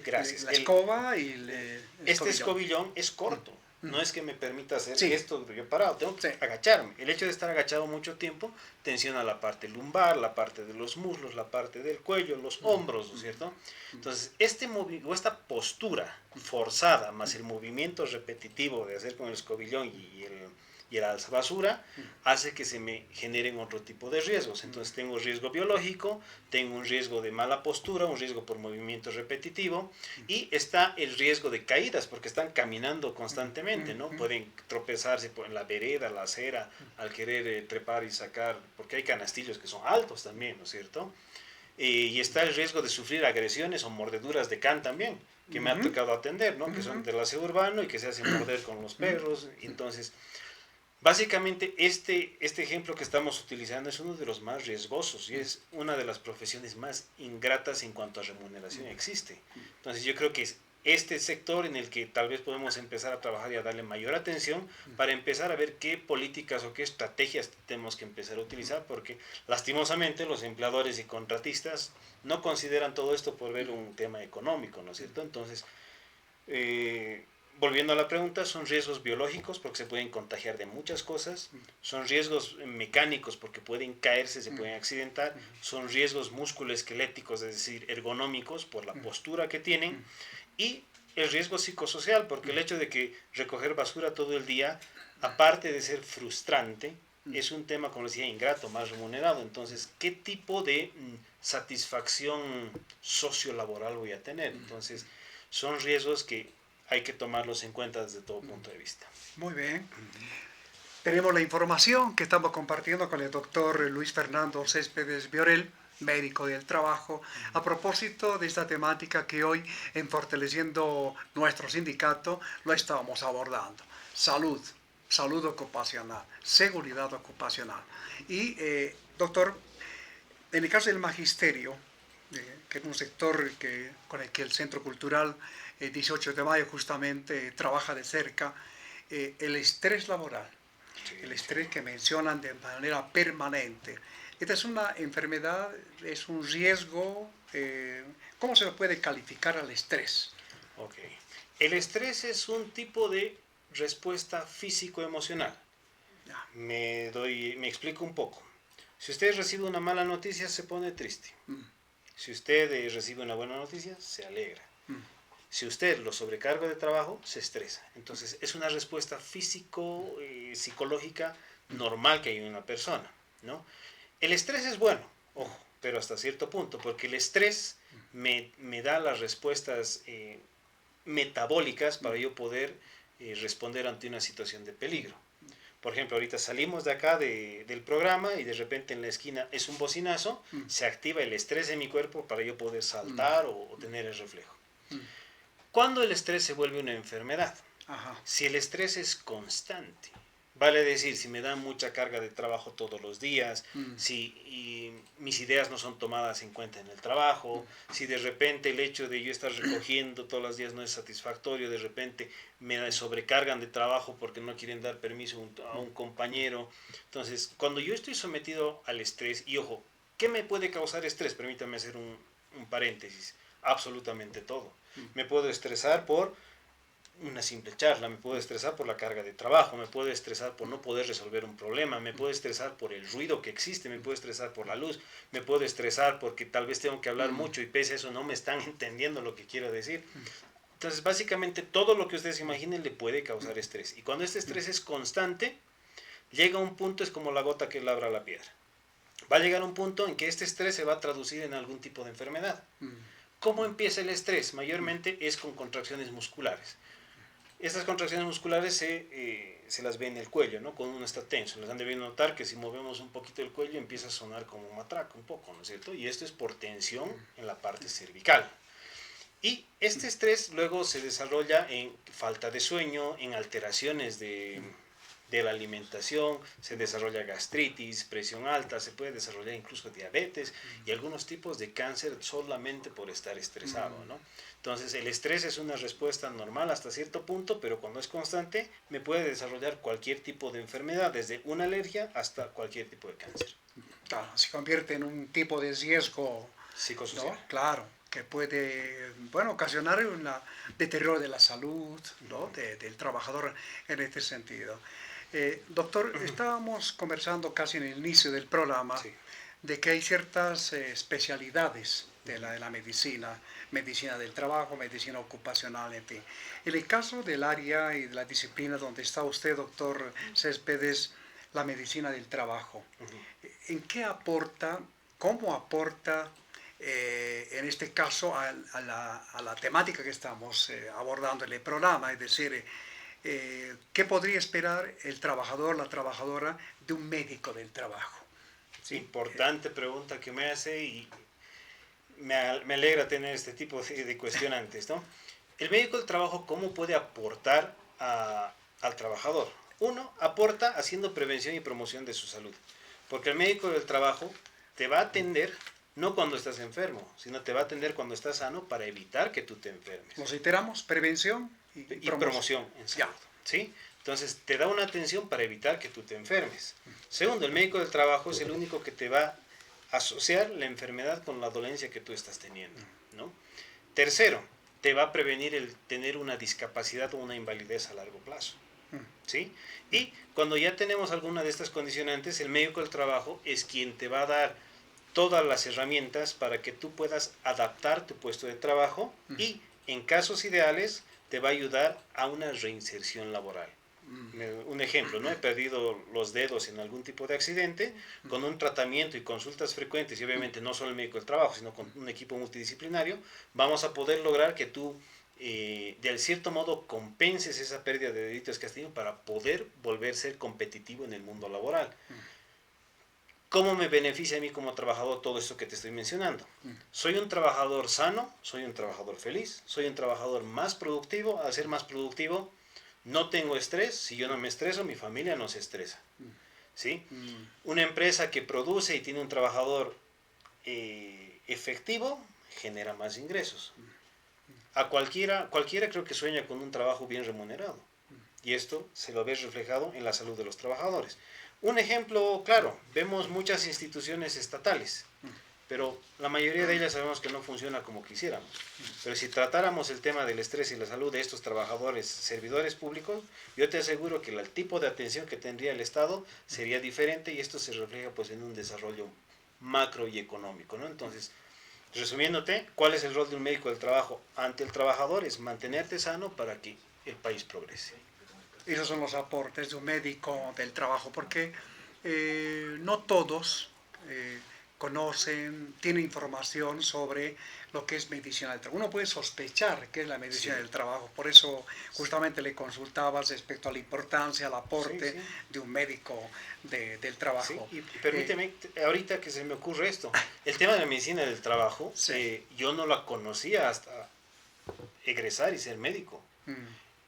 E: Gracias.
C: La escoba y el
E: Este escobillón es corto. No es que me permita hacer
C: Sí.
E: esto yo parado, tengo que agacharme. El hecho de estar agachado mucho tiempo tensiona la parte lumbar, la parte de los muslos, la parte del cuello, los hombros, ¿no es cierto? Entonces, esta postura forzada más el movimiento repetitivo de hacer con el escobillón y el alzabasura hace que se me generen otro tipo de riesgos. Entonces tengo riesgo biológico, tengo un riesgo de mala postura, un riesgo por movimiento repetitivo y está el riesgo de caídas porque están caminando constantemente, ¿no? Pueden tropezarse en la vereda, la acera, al querer trepar y sacar, porque hay canastillos que son altos también, ¿no es cierto? Y está el riesgo de sufrir agresiones o mordeduras de can también, que me ha tocado atender, ¿no? Que son del aseo urbano y que se hacen morder con los perros. Entonces, básicamente, este ejemplo que estamos utilizando es uno de los más riesgosos y es una de las profesiones más ingratas en cuanto a remuneración existe. Entonces, yo creo que es este sector en el que tal vez podemos empezar a trabajar y a darle mayor atención para empezar a ver qué políticas o qué estrategias tenemos que empezar a utilizar, porque lastimosamente los empleadores y contratistas no consideran todo esto por ver un tema económico, ¿no es cierto? Entonces, volviendo a la pregunta, son riesgos biológicos porque se pueden contagiar de muchas cosas, son riesgos mecánicos porque pueden caerse, se pueden accidentar, son riesgos musculoesqueléticos, es decir, ergonómicos por la postura que tienen, y el riesgo psicosocial porque el hecho de que recoger basura todo el día, aparte de ser frustrante, es un tema, como decía, ingrato, más remunerado. Entonces, ¿qué tipo de satisfacción sociolaboral voy a tener? Entonces, son riesgos que hay que tomarlos en cuenta desde todo punto de vista.
C: Muy bien. Tenemos la información que estamos compartiendo con el doctor Luis Fernando Céspedes Viorel, médico del trabajo, a propósito de esta temática que hoy, en Fortaleciendo nuestro sindicato, lo estábamos abordando. Salud, salud ocupacional, seguridad ocupacional. Y, doctor, en el caso del magisterio, que es un sector con el que el Centro Cultural 18 de Mayo justamente trabaja de cerca, el estrés laboral, el estrés que mencionan de manera permanente. Esta es una enfermedad, es un riesgo. ¿Cómo se puede calificar al estrés?
E: Ok. El estrés es un tipo de respuesta físico-emocional. Me explico un poco. Si usted recibe una mala noticia, se pone triste. Si usted recibe una buena noticia, se alegra. Si usted lo sobrecarga de trabajo, se estresa. Entonces, es una respuesta psicológica normal que hay en una persona, ¿no? El estrés es bueno, ojo, pero hasta cierto punto, porque el estrés me da las respuestas metabólicas para yo poder responder ante una situación de peligro. Por ejemplo, ahorita salimos de acá del programa y de repente en la esquina es un bocinazo, se activa el estrés en mi cuerpo para yo poder saltar o tener el reflejo. ¿Cuándo el estrés se vuelve una enfermedad? Si el estrés es constante, vale decir, si me dan mucha carga de trabajo todos los días, si mis ideas no son tomadas en cuenta en el trabajo, si de repente el hecho de yo estar recogiendo todos los días no es satisfactorio, de repente me sobrecargan de trabajo porque no quieren dar permiso a un compañero. Entonces, cuando yo estoy sometido al estrés, y ojo, ¿qué me puede causar estrés? Permítame hacer un paréntesis. Absolutamente todo. Me puedo estresar por una simple charla, me puedo estresar por la carga de trabajo, me puedo estresar por no poder resolver un problema, me puedo estresar por el ruido que existe, me puedo estresar por la luz, me puedo estresar porque tal vez tengo que hablar mucho y pese a eso no me están entendiendo lo que quiero decir. Entonces, básicamente, todo lo que ustedes imaginen le puede causar estrés. Y cuando este estrés es constante, llega a un punto, es como la gota que labra la piedra. Va a llegar un punto en que este estrés se va a traducir en algún tipo de enfermedad. ¿Cómo empieza el estrés? Mayormente es con contracciones musculares. Estas contracciones musculares se las ve en el cuello, ¿no? Cuando uno está tenso. Les han debido notar que si movemos un poquito el cuello empieza a sonar como matraca un poco, ¿no es cierto? Y esto es por tensión en la parte cervical. Y este estrés luego se desarrolla en falta de sueño, en alteraciones de la alimentación, se desarrolla gastritis, presión alta, se puede desarrollar incluso diabetes y algunos tipos de cáncer solamente por estar estresado, ¿no? Entonces el estrés es una respuesta normal hasta cierto punto, pero cuando es constante me puede desarrollar cualquier tipo de enfermedad, desde una alergia hasta cualquier tipo de cáncer.
C: Claro, se convierte en un tipo de riesgo,
E: Psicosocial.
C: ¿no? Claro, que puede, bueno, ocasionar un deterioro de la salud, ¿no? Del trabajador en este sentido. Doctor, estábamos conversando casi en el inicio del programa
E: Sí.
C: de que hay ciertas especialidades de la medicina, medicina del trabajo, medicina ocupacional, en fin. En el caso del área y de la disciplina donde está usted, doctor Céspedes, la medicina del trabajo, ¿en qué aporta, cómo aporta en este caso a la temática que estamos abordando en el programa? Es decir, ¿qué podría esperar el trabajador, la trabajadora de un médico del trabajo?
E: Sí, importante pregunta que me hace y me alegra tener este tipo de cuestionantes, ¿no? El médico del trabajo, ¿cómo puede aportar al trabajador? Uno, aporta haciendo prevención y promoción de su salud, porque el médico del trabajo te va a atender no cuando estás enfermo, sino te va a atender cuando estás sano para evitar que tú te enfermes.
C: Nos reiteramos, prevención y
E: promoción en salud, ¿sí? Entonces, te da una atención para evitar que tú te enfermes. Segundo, el médico del trabajo es el único que te va a asociar la enfermedad con la dolencia que tú estás teniendo, ¿no? Tercero, te va a prevenir el tener una discapacidad o una invalidez a largo plazo, ¿sí? Y cuando ya tenemos alguna de estas condicionantes, el médico del trabajo es quien te va a dar todas las herramientas para que tú puedas adaptar tu puesto de trabajo y, en casos ideales, te va a ayudar a una reinserción laboral. Un ejemplo, ¿no? He perdido los dedos en algún tipo de accidente, con un tratamiento y consultas frecuentes, y obviamente no solo el médico del trabajo, sino con un equipo multidisciplinario, vamos a poder lograr que tú, de cierto modo, compenses esa pérdida de deditos que has tenido para poder volver a ser competitivo en el mundo laboral. ¿Cómo me beneficia a mí como trabajador todo esto que te estoy mencionando? Soy un trabajador sano, soy un trabajador feliz, soy un trabajador más productivo. Al ser más productivo, no tengo estrés. Si yo no me estreso, mi familia no se estresa, ¿sí? Una empresa que produce y tiene un trabajador efectivo genera más ingresos. A cualquiera creo que sueña con un trabajo bien remunerado. Y esto se lo ve reflejado en la salud de los trabajadores. Un ejemplo claro, vemos muchas instituciones estatales, pero la mayoría de ellas sabemos que no funciona como quisiéramos. Pero si tratáramos el tema del estrés y la salud de estos trabajadores, servidores públicos, yo te aseguro que el tipo de atención que tendría el Estado sería diferente, y esto se refleja pues en un desarrollo macro y económico, ¿no? Entonces, resumiéndote, ¿cuál es el rol de un médico del trabajo ante el trabajador? Es mantenerte sano para que el país progrese.
C: Esos son los aportes de un médico del trabajo, porque no todos conocen, tienen información sobre lo que es medicina del trabajo. Uno puede sospechar que es la medicina del trabajo, por eso justamente le consultaba respecto a la importancia, al aporte de un médico del trabajo.
E: Sí, y permíteme, ahorita que se me ocurre esto, el tema de la medicina del trabajo, yo no la conocía hasta egresar y ser médico.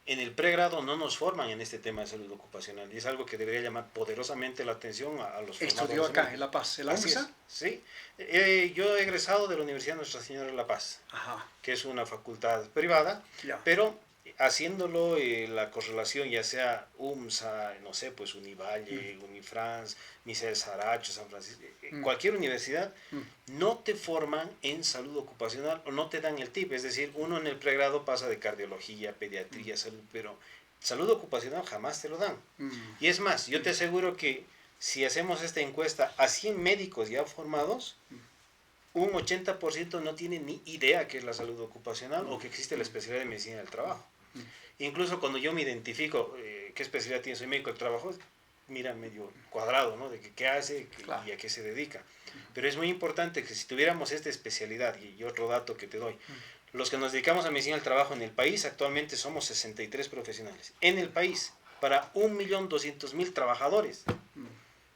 E: En el pregrado no nos forman en este tema de salud ocupacional, y es algo que debería llamar poderosamente la atención a los formadores.
C: ¿Estudió acá en La Paz, en la UNSA?
E: Sí, yo he egresado de la Universidad Nuestra Señora de La Paz, que es una facultad privada, pero haciéndolo la correlación, ya sea UMSA, no sé, pues Univalle, Unifrance, Misael Saracho, San Francisco, cualquier universidad, no te forman en salud ocupacional o no te dan el tip. Es decir, uno en el pregrado pasa de cardiología, pediatría, salud, pero salud ocupacional jamás te lo dan. Y es más, yo te aseguro que si hacemos esta encuesta a 100 médicos ya formados, un 80% no tiene ni idea qué es la salud ocupacional o que existe la especialidad de medicina del trabajo. Incluso cuando yo me identifico qué especialidad tiene, soy médico del trabajo, mira medio cuadrado, ¿no? De que qué hace
C: Claro.
E: y a qué se dedica. Pero es muy importante que si tuviéramos esta especialidad, y otro dato que te doy, los que nos dedicamos a medicina del trabajo en el país, actualmente somos 63 profesionales. En el país, para 1.200.000 trabajadores.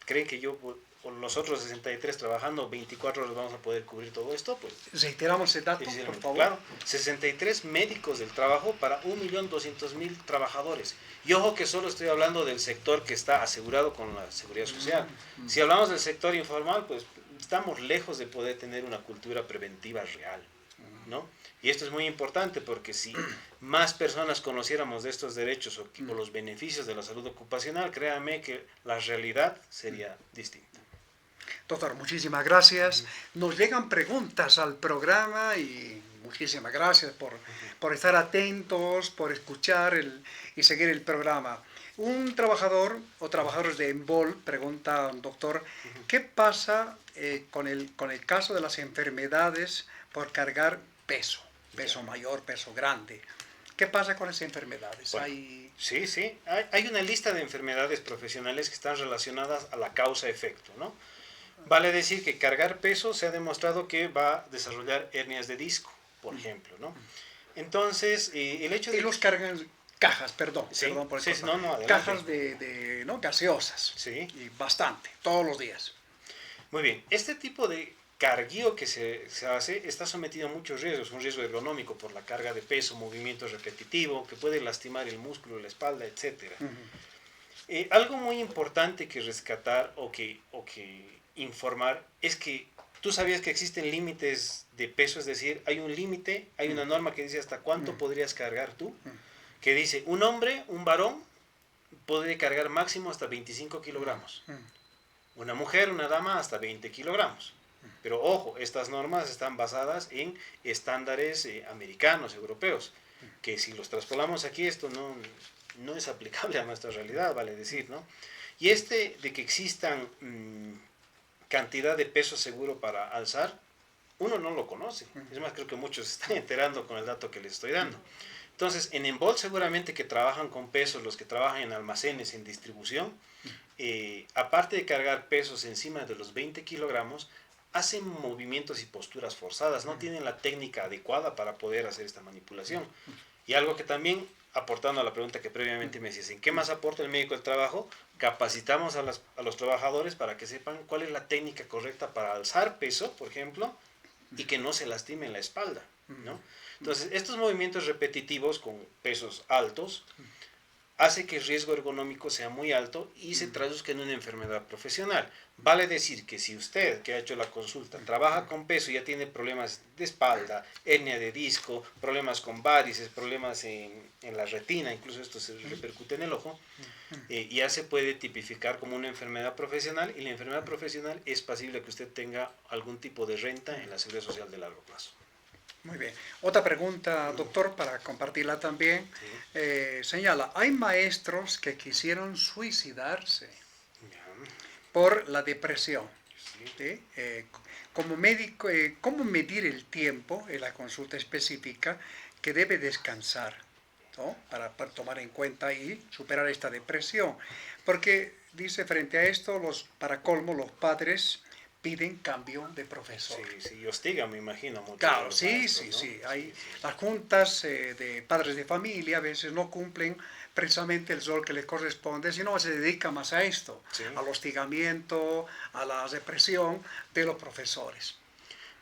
E: ¿Creen que yo, con los otros 63 trabajando, 24 horas vamos a poder cubrir todo esto? Pues
C: Reiteramos ese dato, por
E: difícilmente.
C: favor.
E: Claro, 63 médicos del trabajo para 1.200.000 trabajadores. Y ojo que solo estoy hablando del sector que está asegurado con la seguridad social. Si hablamos del sector informal, pues estamos lejos de poder tener una cultura preventiva real, ¿no? Y esto es muy importante porque si más personas conociéramos de estos derechos o los beneficios de la salud ocupacional, créanme que la realidad sería distinta.
C: Doctor, muchísimas gracias. Nos llegan preguntas al programa y muchísimas gracias por estar atentos, por escuchar y seguir el programa. Un trabajador o trabajadores de Embol preguntan, doctor, ¿qué pasa con el caso de las enfermedades por cargar peso mayor, peso grande? ¿Qué pasa con esas enfermedades?
E: Bueno, sí. Hay una lista de enfermedades profesionales que están relacionadas a la causa-efecto, ¿no? Vale decir que cargar peso se ha demostrado que va a desarrollar hernias de disco, por ejemplo, ¿no? Entonces, el hecho de...
C: Y los cargan cajas, perdón
E: Sí,
C: por el
E: sí,
C: corte.
E: no, adelante.
C: Cajas de ¿no? gaseosas.
E: Sí.
C: Y bastante, todos los días.
E: Muy bien, este tipo de carguío que se hace está sometido a muchos riesgos, un riesgo ergonómico por la carga de peso, movimiento repetitivo, que puede lastimar el músculo, la espalda, etc. Algo muy importante que rescatar o que informar es que tú sabías que existen límites de peso, es decir, hay un límite, hay una norma que dice hasta cuánto podrías cargar tú, que dice un hombre, un varón, puede cargar máximo hasta 25 kilogramos. Una mujer, una dama, hasta 20 kilogramos. Pero ojo, estas normas están basadas en estándares americanos, europeos, que si los traspolamos aquí, esto no es aplicable a nuestra realidad, vale decir, ¿no? Y de que existan cantidad de peso seguro para alzar, uno no lo conoce. Es más, creo que muchos se están enterando con el dato que les estoy dando. Entonces, en Embol seguramente que trabajan con pesos, los que trabajan en almacenes, en distribución, aparte de cargar pesos encima de los 20 kilogramos, hacen movimientos y posturas forzadas, no tienen la técnica adecuada para poder hacer esta manipulación. Y algo que también, aportando a la pregunta que previamente me decías, ¿en qué más aporta el médico del trabajo? Capacitamos a los trabajadores para que sepan cuál es la técnica correcta para alzar peso, por ejemplo, y que no se lastime la espalda, ¿no? Entonces, estos movimientos repetitivos con pesos altos hace que el riesgo ergonómico sea muy alto y se traduzca en una enfermedad profesional. Vale decir que si usted, que ha hecho la consulta, trabaja con peso y ya tiene problemas de espalda, hernia de disco, problemas con varices, problemas en la retina, incluso esto se repercute en el ojo, ya se puede tipificar como una enfermedad profesional, y la enfermedad profesional es pasible que usted tenga algún tipo de renta en la seguridad social de largo plazo.
C: Muy bien. Otra pregunta, doctor, para compartirla también. Señala, hay maestros que quisieron suicidarse por la depresión. ¿Sí? Como médico, ¿cómo medir el tiempo en la consulta específica que debe descansar, ¿no? para tomar en cuenta y superar esta depresión? Porque dice, frente a esto, para colmo, los padres piden cambio de profesor.
E: Sí, hostiga, me imagino. Mucho
C: Claro,
E: los
C: sí. Las juntas de padres de familia a veces no cumplen precisamente el rol que les corresponde, sino se dedica más a esto, al hostigamiento, a la depresión de los profesores.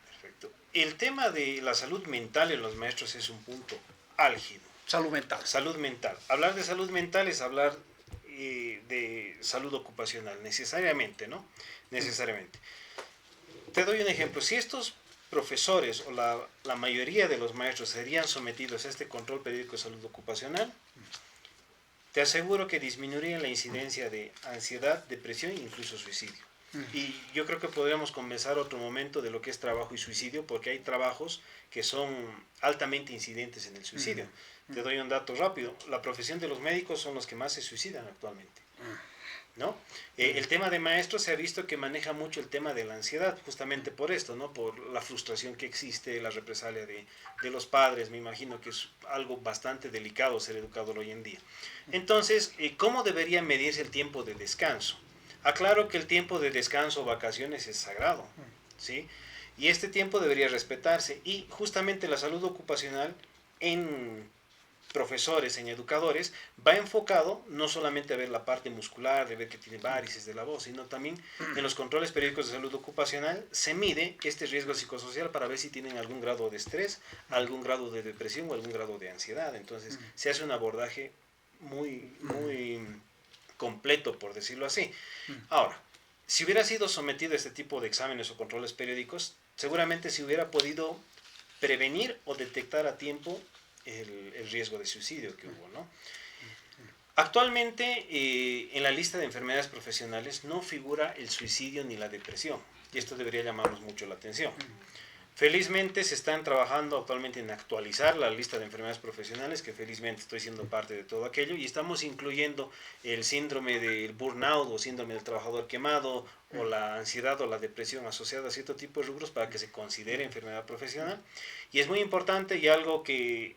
E: Perfecto. El tema de la salud mental en los maestros es un punto álgido.
C: Salud mental.
E: Salud mental. Hablar de salud mental es hablar de salud ocupacional, necesariamente, ¿no? Necesariamente. Te doy un ejemplo. Si estos profesores o la mayoría de los maestros serían sometidos a este control periódico de salud ocupacional, te aseguro que disminuiría la incidencia de ansiedad, depresión e incluso suicidio. Y yo creo que podríamos comenzar otro momento de lo que es trabajo y suicidio, porque hay trabajos que son altamente incidentes en el suicidio. Te doy un dato rápido. La profesión de los médicos son los que más se suicidan actualmente. ¿no? El tema de maestro se ha visto que maneja mucho el tema de la ansiedad, justamente por esto, ¿no? Por la frustración que existe, la represalia de los padres. Me imagino que es algo bastante delicado ser educador hoy en día. Entonces, ¿cómo debería medirse el tiempo de descanso? Aclaro que el tiempo de descanso o vacaciones es sagrado, ¿sí? Y este tiempo debería respetarse. Y justamente la salud ocupacional en profesores, en educadores, va enfocado no solamente a ver la parte muscular, de ver que tiene varices de la voz, sino también en los controles periódicos de salud ocupacional se mide este riesgo psicosocial para ver si tienen algún grado de estrés, algún grado de depresión o algún grado de ansiedad. Entonces se hace un abordaje muy completo, por decirlo así. Ahora, si hubiera sido sometido a este tipo de exámenes o controles periódicos, seguramente se hubiera podido prevenir o detectar a tiempo el riesgo de suicidio que hubo, ¿no? Actualmente, en la lista de enfermedades profesionales no figura el suicidio ni la depresión, y esto debería llamarnos mucho la atención. Felizmente se están trabajando actualmente en actualizar la lista de enfermedades profesionales, que felizmente estoy siendo parte de todo aquello, y estamos incluyendo el síndrome del burnout o síndrome del trabajador quemado, o la ansiedad o la depresión asociada a cierto tipo de rubros para que se considere enfermedad profesional. Y es muy importante, y algo que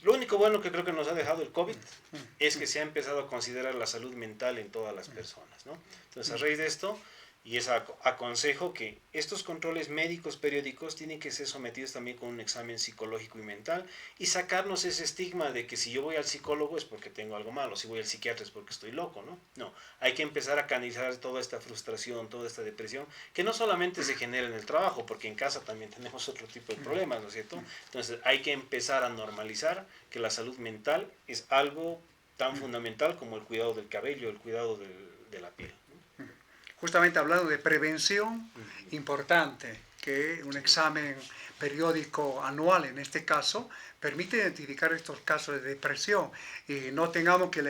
E: lo único bueno que creo que nos ha dejado el COVID es que se ha empezado a considerar la salud mental en todas las personas, ¿no? Entonces, a raíz de esto, y es aconsejo que estos controles médicos periódicos tienen que ser sometidos también con un examen psicológico y mental, y sacarnos ese estigma de que si yo voy al psicólogo es porque tengo algo malo, si voy al psiquiatra es porque estoy loco, ¿no? No, hay que empezar a canalizar toda esta frustración, toda esta depresión, que no solamente se genera en el trabajo, porque en casa también tenemos otro tipo de problemas, ¿no es cierto? Entonces hay que empezar a normalizar que la salud mental es algo tan fundamental como el cuidado del cabello, el cuidado de la piel.
C: Justamente hablando de prevención, importante que un examen periódico anual, en este caso, permite identificar estos casos de depresión y no tengamos que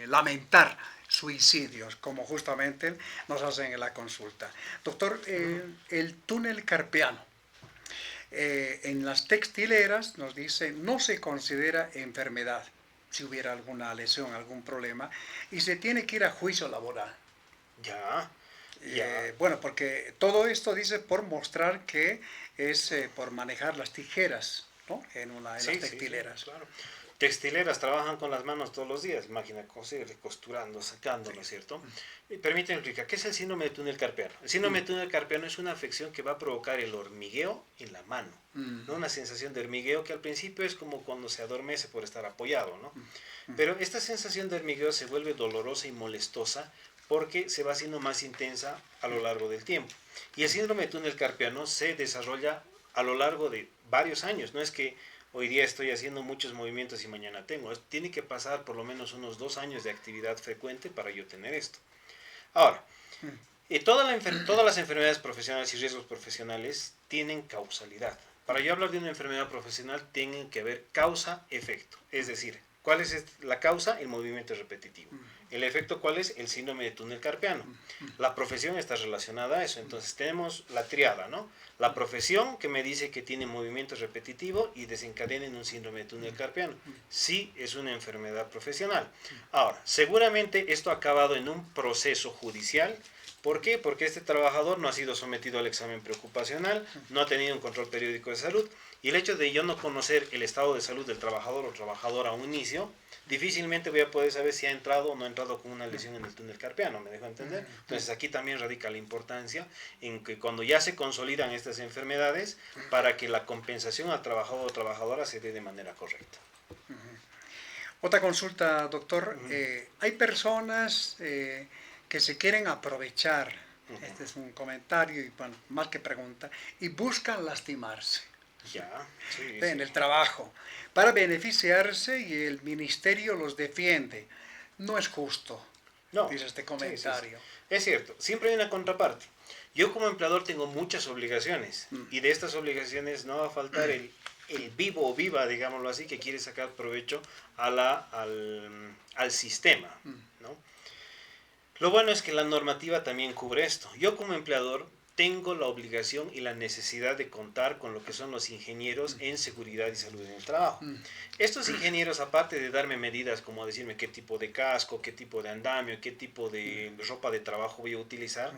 C: lamentar suicidios, como justamente nos hacen en la consulta. Doctor, el túnel carpiano. En las textileras nos dice no se considera enfermedad si hubiera alguna lesión, algún problema, y se tiene que ir a juicio laboral.
E: Ya.
C: Bueno, porque todo esto dice por mostrar que es por manejar las tijeras, ¿no? En las textileras.
E: Sí, claro. Textileras trabajan con las manos todos los días, máquina coser, costurando, sacando, ¿no es cierto? Y permíteme explicar, ¿qué es el síndrome de túnel carpiano? El síndrome de túnel carpiano es una afección que va a provocar el hormigueo en la mano, ¿no? Una sensación de hormigueo que al principio es como cuando se adormece por estar apoyado, ¿no? Pero esta sensación de hormigueo se vuelve dolorosa y molestosa porque se va haciendo más intensa a lo largo del tiempo. Y el síndrome de túnel carpiano se desarrolla a lo largo de varios años. No es que hoy día estoy haciendo muchos movimientos y mañana tengo. Tiene que pasar por lo menos unos 2 años de actividad frecuente para yo tener esto. Ahora, todas las enfermedades profesionales y riesgos profesionales tienen causalidad. Para yo hablar de una enfermedad profesional, tiene que haber causa-efecto. Es decir, ¿cuál es la causa? El movimiento repetitivo. ¿El efecto cuál es? El síndrome de túnel carpiano. La profesión está relacionada a eso. Entonces tenemos la triada, ¿no? La profesión que me dice que tiene movimiento repetitivo y desencadena en un síndrome de túnel carpiano. Sí, es una enfermedad profesional. Ahora, seguramente esto ha acabado en un proceso judicial. ¿Por qué? Porque este trabajador no ha sido sometido al examen preocupacional, no ha tenido un control periódico de salud, y el hecho de yo no conocer el estado de salud del trabajador o trabajadora a un inicio, difícilmente voy a poder saber si ha entrado o no ha entrado con una lesión en el túnel carpiano, ¿me dejo entender? Entonces aquí también radica la importancia en que cuando ya se consolidan estas enfermedades, para que la compensación al trabajador o trabajadora se dé de manera correcta.
C: Otra consulta, doctor. Hay personas que se quieren aprovechar, este es un comentario y más que pregunta, y buscan lastimarse en el trabajo para beneficiarse, y el ministerio los defiende. No es justo,
E: No,
C: dice este comentario.
E: Es cierto, siempre hay una contraparte. Yo como empleador tengo muchas obligaciones, y de estas obligaciones no va a faltar el vivo o viva, digámoslo así, que quiere sacar provecho al sistema, ¿no? Lo bueno es que la normativa también cubre esto. Yo como empleador tengo la obligación y la necesidad de contar con lo que son los ingenieros en seguridad y salud en el trabajo. Estos ingenieros, aparte de darme medidas como decirme qué tipo de casco, qué tipo de andamio, qué tipo de ropa de trabajo voy a utilizar,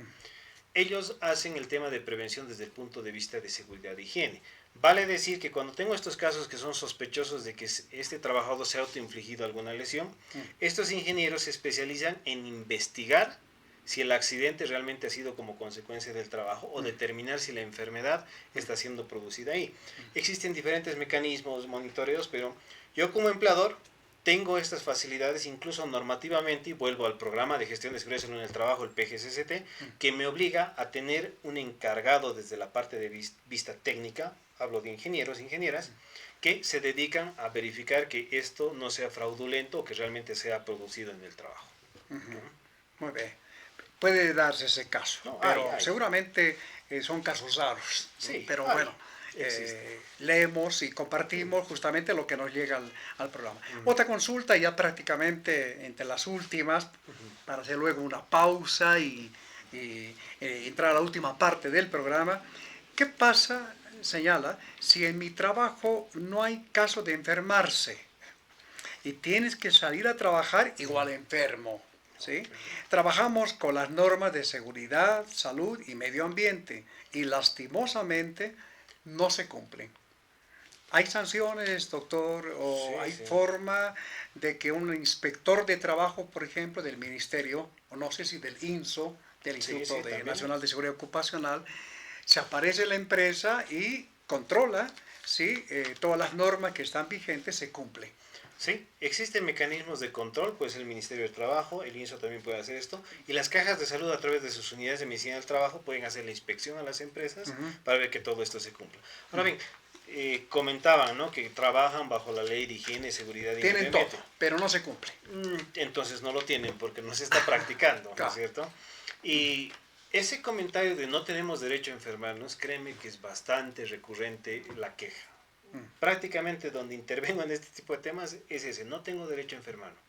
E: ellos hacen el tema de prevención desde el punto de vista de seguridad e higiene. Vale decir que cuando tengo estos casos que son sospechosos de que este trabajador se ha autoinfligido alguna lesión, estos ingenieros se especializan en investigar si el accidente realmente ha sido como consecuencia del trabajo o determinar si la enfermedad está siendo producida ahí. Existen diferentes mecanismos, monitoreos, pero yo como empleador tengo estas facilidades incluso normativamente, y vuelvo al programa de gestión de seguridad y salud en el trabajo, el PGCCT, que me obliga a tener un encargado desde la parte de vista técnica, hablo de ingenieros, ingenieras, que se dedican a verificar que esto no sea fraudulento o que realmente sea producido en el trabajo.
C: Muy bien. Puede darse ese caso,
E: No,
C: pero
E: hay.
C: seguramente son casos raros.
E: Sí,
C: pero
E: hay.
C: bueno,
E: Existe.
C: leemos y compartimos justamente lo que nos llega al programa. Otra consulta ya prácticamente entre las últimas, para hacer luego una pausa y entrar a la última parte del programa. ¿Qué pasa, señala, si en mi trabajo no hay caso de enfermarse y tienes que salir a trabajar igual enfermo? ¿Sí? Trabajamos con las normas de seguridad, salud y medio ambiente y lastimosamente no se cumplen. ¿Hay sanciones, doctor, o
E: Sí,
C: hay
E: sí.
C: forma de que un inspector de trabajo, por ejemplo, del ministerio, o no sé si del INSO, del
E: Sí,
C: Instituto
E: sí, también.
C: Nacional de Seguridad Ocupacional, se aparece en la empresa y controla si todas las normas que están vigentes se cumplen?
E: Sí, existen mecanismos de control, pues el Ministerio del Trabajo, el INSO también puede hacer esto, y las cajas de salud a través de sus unidades de medicina del trabajo pueden hacer la inspección a las empresas para ver que todo esto se cumpla. Ahora bien, comentaban, ¿no?, que trabajan bajo la ley de higiene, seguridad y
C: Tienen
E: medio
C: todo,
E: ambiente.
C: pero no se cumple.
E: Entonces no lo tienen porque no se está practicando, ¿no
C: Claro.
E: es cierto? Y ese comentario de no tenemos derecho a enfermarnos, créeme que es bastante recurrente la queja. Prácticamente donde intervengo en este tipo de temas es ese, no tengo derecho a enfermarme.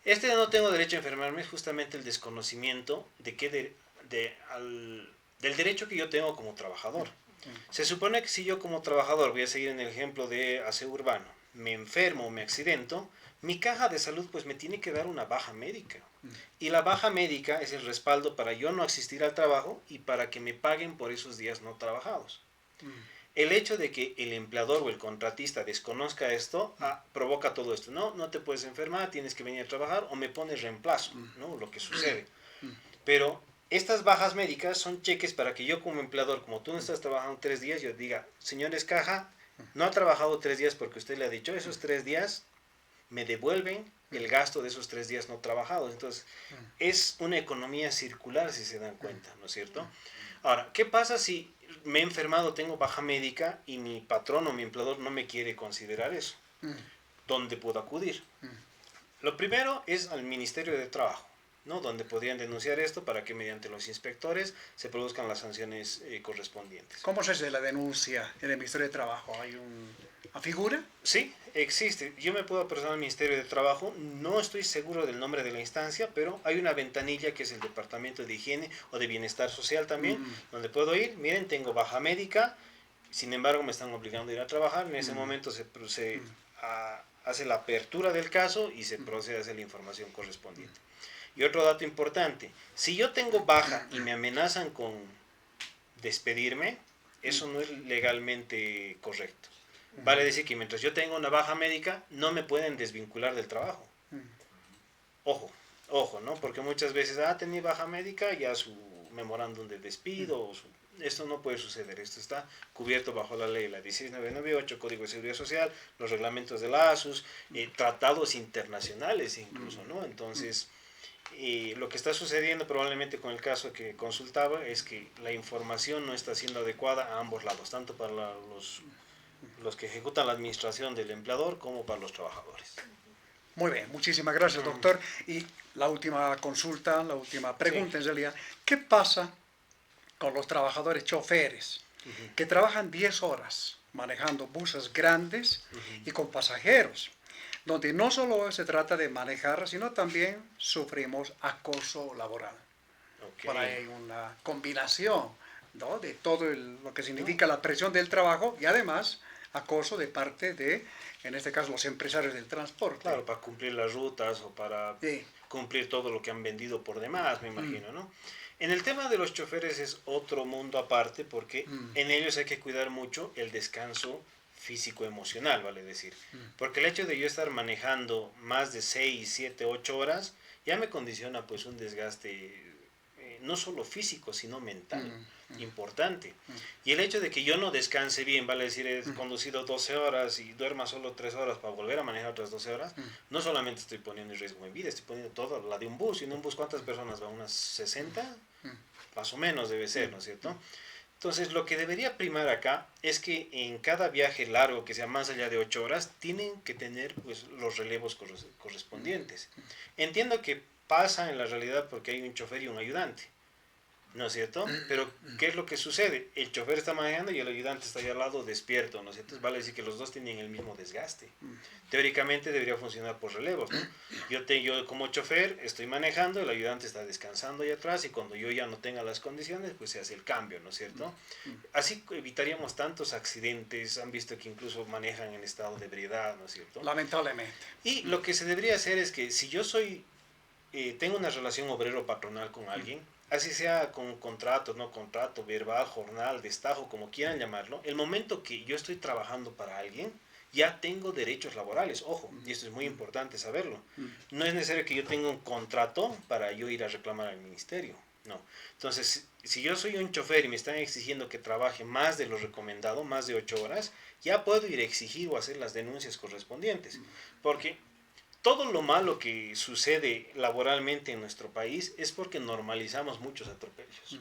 E: Este de no tengo derecho a enfermarme es justamente el desconocimiento del derecho que yo tengo como trabajador. Se supone que si yo como trabajador, voy a seguir en el ejemplo de aseo urbano, me enfermo o me accidento, mi caja de salud pues me tiene que dar una baja médica. Y la baja médica es el respaldo para yo no asistir al trabajo y para que me paguen por esos días no trabajados. El hecho de que el empleador o el contratista desconozca esto provoca todo esto. No te puedes enfermar, tienes que venir a trabajar o me pones reemplazo, ¿no? Lo que sucede. Pero estas bajas médicas son cheques para que yo como empleador, como tú no estás trabajando 3 días, yo diga, señores caja, no ha trabajado 3 días porque usted le ha dicho, esos 3 días me devuelven el gasto de esos 3 días no trabajados. Entonces, es una economía circular si se dan cuenta, ¿no es cierto? Ahora, ¿qué pasa si me he enfermado, tengo baja médica y mi patrón o mi empleador no me quiere considerar eso? ¿Dónde puedo acudir? Lo primero es al Ministerio de Trabajo, ¿no?, donde podrían denunciar esto para que mediante los inspectores se produzcan las sanciones correspondientes.
C: ¿Cómo se hace la denuncia en el Ministerio de Trabajo? ¿Hay una figura?
E: Sí, existe. Yo me puedo apersonar al Ministerio de Trabajo, no estoy seguro del nombre de la instancia, pero hay una ventanilla que es el Departamento de Higiene o de Bienestar Social también, donde puedo ir, miren, tengo baja médica, sin embargo me están obligando a ir a trabajar, en ese momento se hace la apertura del caso y se procede a hacer la información correspondiente. Y otro dato importante, si yo tengo baja y me amenazan con despedirme, eso no es legalmente correcto. Vale decir que mientras yo tenga una baja médica, no me pueden desvincular del trabajo. Ojo, ¿no? Porque muchas veces, tenía baja médica, ya su memorándum de despido, esto no puede suceder. Esto está cubierto bajo la ley, la 16998, Código de Seguridad Social, los reglamentos de la ASUS, tratados internacionales incluso, ¿no? Entonces, lo que está sucediendo probablemente con el caso que consultaba es que la información no está siendo adecuada a ambos lados, tanto para los que ejecutan la administración del empleador como para los trabajadores.
C: Muy bien, muchísimas gracias, doctor. Y la última consulta, la última pregunta en realidad, ¿qué pasa con los trabajadores choferes que trabajan 10 horas manejando buses grandes y con pasajeros, donde no solo se trata de manejar, sino también sufrimos acoso laboral?
E: Okay.
C: Por ahí hay una combinación ¿no? De todo lo que significa la presión del trabajo y además acoso de parte de, en este caso, los empresarios del transporte.
E: Claro, para cumplir las rutas o para
C: Sí.
E: cumplir todo lo que han vendido por demás, me imagino, ¿no? En el tema de los choferes es otro mundo aparte porque en ellos hay que cuidar mucho el descanso físico-emocional, vale decir. Porque el hecho de yo estar manejando más de 6, 7, 8 horas ya me condiciona pues un desgaste no solo físico, sino mental, importante. Y el hecho de que yo no descanse bien, vale decir, he conducido 12 horas y duerma solo 3 horas para volver a manejar otras 12 horas, no solamente estoy poniendo en riesgo mi vida, estoy poniendo toda la de un bus. Y en un bus, ¿cuántas personas van? ¿Unas 60? Más o menos debe ser, ¿no es cierto? Entonces, lo que debería primar acá es que en cada viaje largo, que sea más allá de 8 horas, tienen que tener pues, los relevos correspondientes. Entiendo que pasa en la realidad porque hay un chofer y un ayudante, ¿no es cierto? Pero, ¿qué es lo que sucede? El chofer está manejando y el ayudante está ahí al lado despierto, ¿no es cierto? Vale decir que los dos tienen el mismo desgaste. Teóricamente debería funcionar por relevos, ¿no? Yo como chofer estoy manejando, el ayudante está descansando ahí atrás y cuando yo ya no tenga las condiciones, pues se hace el cambio, ¿no es cierto? Así evitaríamos tantos accidentes, han visto que incluso manejan en estado de ebriedad, ¿no es cierto?
C: Lamentablemente.
E: Y lo que se debería hacer es que si yo tengo una relación obrero-patronal con alguien, así sea con contrato, no contrato, verbal, jornal, destajo, como quieran llamarlo, el momento que yo estoy trabajando para alguien, ya tengo derechos laborales, ojo, y esto es muy importante saberlo. No es necesario que yo tenga un contrato para yo ir a reclamar al ministerio, no. Entonces, si yo soy un chofer y me están exigiendo que trabaje más de lo recomendado, más de 8 horas, ya puedo ir a exigir o hacer las denuncias correspondientes, porque todo lo malo que sucede laboralmente en nuestro país es porque normalizamos muchos atropellos,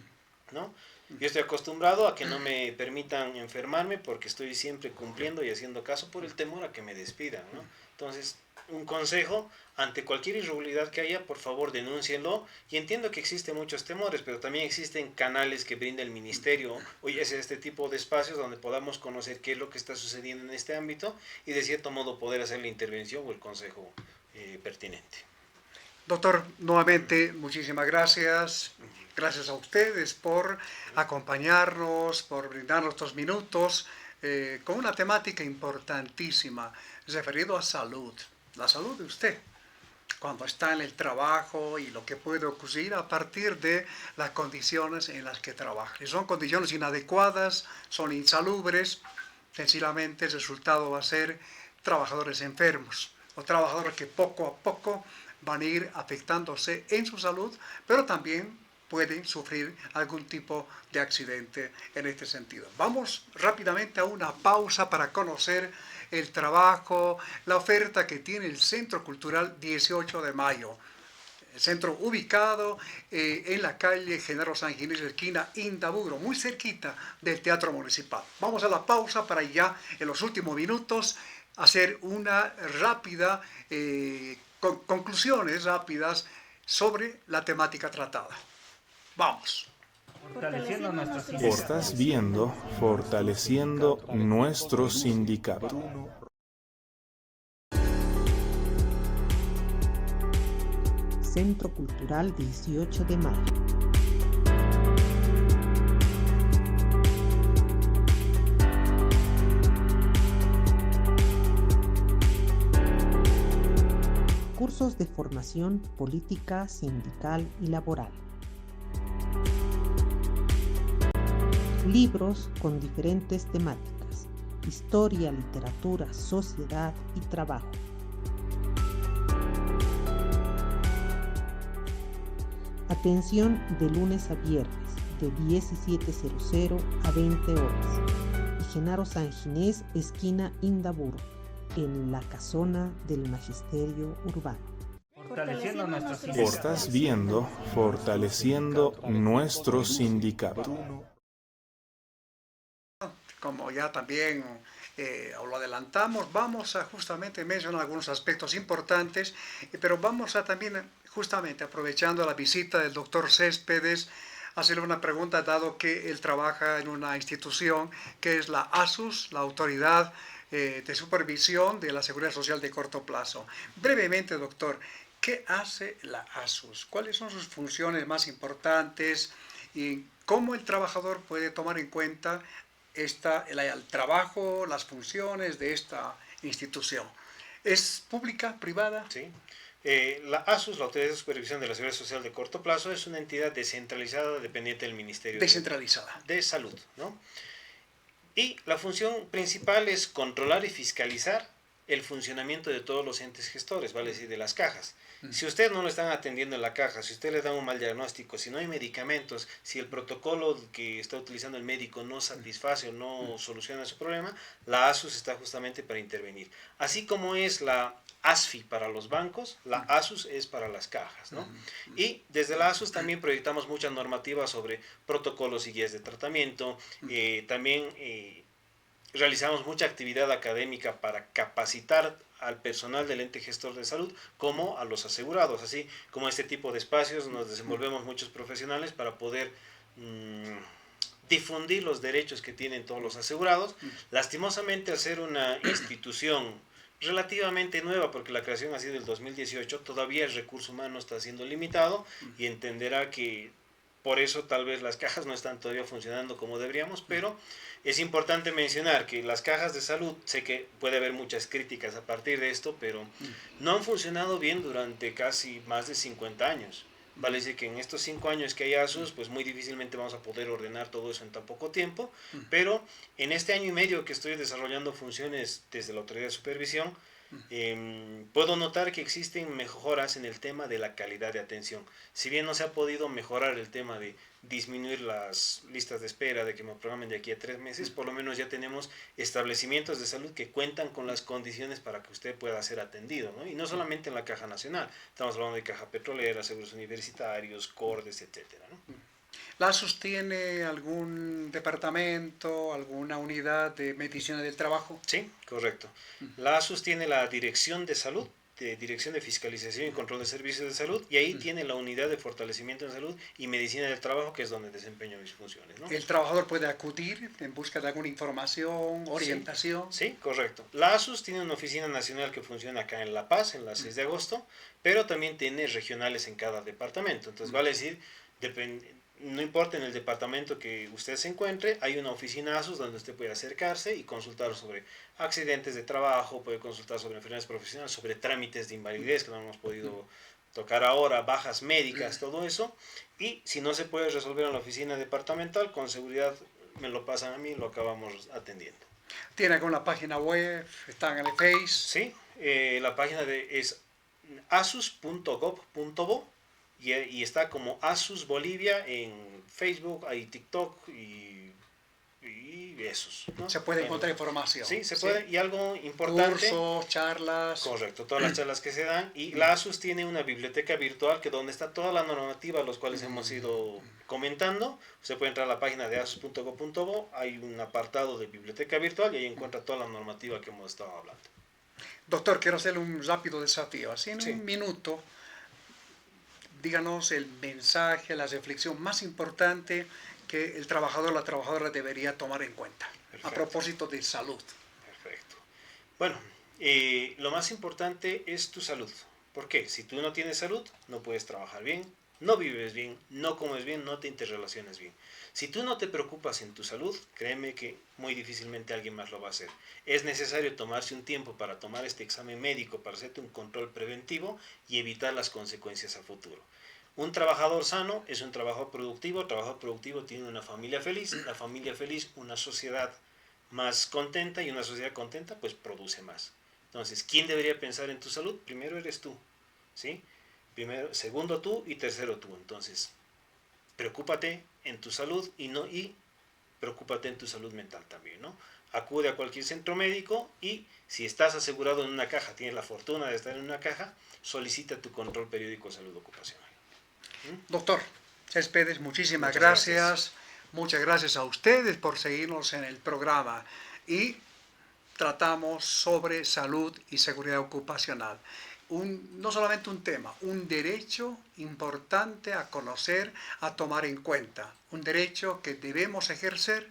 E: ¿no? Yo estoy acostumbrado a que no me permitan enfermarme porque estoy siempre cumpliendo y haciendo caso por el temor a que me despidan, ¿no? Entonces, un consejo, ante cualquier irregularidad que haya, por favor denúncienlo. Y entiendo que existen muchos temores, pero también existen canales que brinda el ministerio, o ya sea este tipo de espacios donde podamos conocer qué es lo que está sucediendo en este ámbito y de cierto modo poder hacer la intervención o el consejo pertinente.
C: Doctor, nuevamente muchísimas gracias. Gracias a ustedes por acompañarnos, por brindarnos estos minutos con una temática importantísima referido a salud, la salud de usted, cuando está en el trabajo y lo que puede ocurrir a partir de las condiciones en las que trabaja. Si son condiciones inadecuadas, son insalubres, sencillamente el resultado va a ser trabajadores enfermos o trabajadores que poco a poco van a ir afectándose en su salud, pero también pueden sufrir algún tipo de accidente en este sentido. Vamos rápidamente a una pausa para conocer el trabajo, la oferta que tiene el Centro Cultural 18 de Mayo. El centro ubicado en la calle Genaro San Ginés, esquina Indaburo, muy cerquita del Teatro Municipal. Vamos a la pausa para ya en los últimos minutos hacer una rápida, conclusiones rápidas sobre la temática tratada. Vamos.
B: Fortaleciendo nuestros sindicatos.
A: Estás viendo Fortaleciendo nuestro sindicato.
F: Centro Cultural 18 de Mayo. Cursos de formación política, sindical y laboral. Libros con diferentes temáticas: historia, literatura, sociedad y trabajo. Atención de lunes a viernes, de 17:00 a 20 horas. Y Genaro San Ginés, esquina Indaburo, en la casona del Magisterio Urbano.
B: Fortaleciendo nuestros sindicatos.
A: Estás viendo Fortaleciendo nuestro sindicato.
C: Como ya también lo adelantamos, vamos a justamente mencionar algunos aspectos importantes, pero vamos a también, justamente aprovechando la visita del doctor Céspedes, hacerle una pregunta, dado que él trabaja en una institución que es la ASUS, la Autoridad de Supervisión de la Seguridad Social de Corto Plazo. Brevemente, doctor, ¿qué hace la ASUS? ¿Cuáles son sus funciones más importantes? y cómo el trabajador puede tomar en cuenta el trabajo, las funciones de esta institución. ¿Es pública, privada?
E: Sí. La ASUS, la Autoridad de Supervisión de la Seguridad Social de Corto Plazo, es una entidad descentralizada dependiente del Ministerio
C: Descentralizada.
E: de Salud, ¿no? Y la función principal es controlar y fiscalizar el funcionamiento de todos los entes gestores, vale decir, de las cajas. Si usted no lo están atendiendo en la caja, si usted le da un mal diagnóstico, si no hay medicamentos, si el protocolo que está utilizando el médico no satisface o no soluciona su problema, la ASUS está justamente para intervenir. Así como es la ASFI para los bancos, la ASUS es para las cajas, ¿no? Y desde la ASUS también proyectamos mucha normativa sobre protocolos y guías de tratamiento, también realizamos mucha actividad académica para capacitar al personal del ente gestor de salud como a los asegurados, así como este tipo de espacios nos desenvolvemos muchos profesionales para poder difundir los derechos que tienen todos los asegurados. Lastimosamente, al ser una institución relativamente nueva, porque la creación ha sido del 2018, todavía el recurso humano está siendo limitado y entenderá que por eso tal vez las cajas no están todavía funcionando como deberíamos, pero es importante mencionar que las cajas de salud, sé que puede haber muchas críticas a partir de esto, pero no han funcionado bien durante casi más de 50 años. Vale decir que en estos 5 años que hay ASUS, pues muy difícilmente vamos a poder ordenar todo eso en tan poco tiempo, pero en este año y medio que estoy desarrollando funciones desde la Autoridad de Supervisión, puedo notar que existen mejoras en el tema de la calidad de atención. Si bien no se ha podido mejorar el tema de disminuir las listas de espera, de que me programen de aquí a 3 meses, por lo menos ya tenemos establecimientos de salud que cuentan con las condiciones para que usted pueda ser atendido, ¿no? Y no solamente en la Caja Nacional, estamos hablando de Caja Petrolera, seguros universitarios, CORDES, etcétera, ¿no?
C: ¿La ASUS tiene algún departamento, alguna unidad de medicina del trabajo?
E: Sí, correcto. La ASUS tiene la Dirección de Salud, Dirección de Fiscalización y Control de Servicios de Salud, y ahí tiene la Unidad de Fortalecimiento en Salud y Medicina del Trabajo, que es donde desempeño mis funciones, ¿no?
C: ¿El trabajador puede acudir en busca de alguna información, orientación?
E: Sí, correcto. La ASUS tiene una oficina nacional que funciona acá en La Paz, en la 6 de agosto, pero también tiene regionales en cada departamento. Entonces, vale decir, no importa en el departamento que usted se encuentre, hay una oficina ASUS donde usted puede acercarse y consultar sobre accidentes de trabajo, puede consultar sobre enfermedades profesionales, sobre trámites de invalidez que no hemos podido tocar ahora, bajas médicas, todo eso. Y si no se puede resolver en la oficina departamental, con seguridad me lo pasan a mí y lo acabamos atendiendo.
C: ¿Tiene alguna página web? ¿Están en el Face?
E: Sí, la página es asus.gov.bo. Y está como ASUS Bolivia en Facebook, hay TikTok y esos, ¿no?
C: Se puede encontrar información.
E: Sí, se puede. Y algo importante.
C: Cursos, charlas.
E: Correcto, todas las charlas que se dan. Y la ASUS tiene una biblioteca virtual que donde está toda la normativa, los cuales hemos ido comentando. Usted puede entrar a la página de asus.gov.bo, hay un apartado de biblioteca virtual y ahí encuentra toda la normativa que hemos estado hablando.
C: Doctor, quiero hacerle un rápido desafío. Así en
E: Sí.
C: un minuto, díganos el mensaje, la reflexión más importante que el trabajador o la trabajadora debería tomar en cuenta.
E: Perfecto.
C: A propósito de salud.
E: Perfecto. Bueno, lo más importante es tu salud. ¿Por qué? Si tú no tienes salud, no puedes trabajar bien, no vives bien, no comes bien, no te interrelacionas bien. Si tú no te preocupas en tu salud, créeme que muy difícilmente alguien más lo va a hacer. Es necesario tomarse un tiempo para tomar este examen médico, para hacerte un control preventivo y evitar las consecuencias a futuro. Un trabajador sano es un trabajador productivo tiene una familia feliz, la familia feliz, una sociedad más contenta y una sociedad contenta pues produce más. Entonces, ¿quién debería pensar en tu salud? Primero eres tú, ¿sí? Primero, segundo tú y tercero tú. Entonces, preocúpate en tu salud y preocúpate en tu salud mental también, ¿no? Acude a cualquier centro médico y si estás asegurado en una caja, tienes la fortuna de estar en una caja, solicita tu control periódico de salud ocupacional.
C: Doctor Céspedes, muchísimas
E: Muchas
C: gracias. Muchas gracias a ustedes por seguirnos en el programa. Y tratamos sobre salud y seguridad ocupacional. No solamente un tema, un derecho importante a conocer, a tomar en cuenta. Un derecho que debemos ejercer,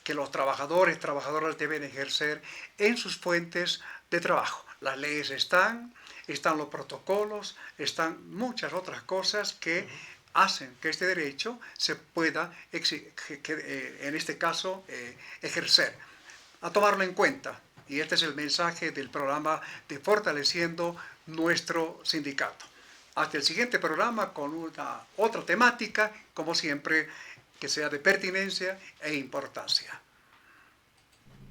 C: que los trabajadores, trabajadoras deben ejercer en sus fuentes de trabajo. Las leyes están los protocolos, están muchas otras cosas que hacen que este derecho se pueda, en este caso, ejercer. A tomarlo en cuenta. Y este es el mensaje del programa de Fortaleciendo Nuestro Sindicato. Hasta el siguiente programa con otra temática, como siempre, que sea de pertinencia e importancia.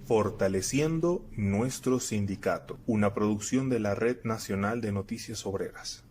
A: Fortaleciendo Nuestro Sindicato, una producción de la Red Nacional de Noticias Obreras.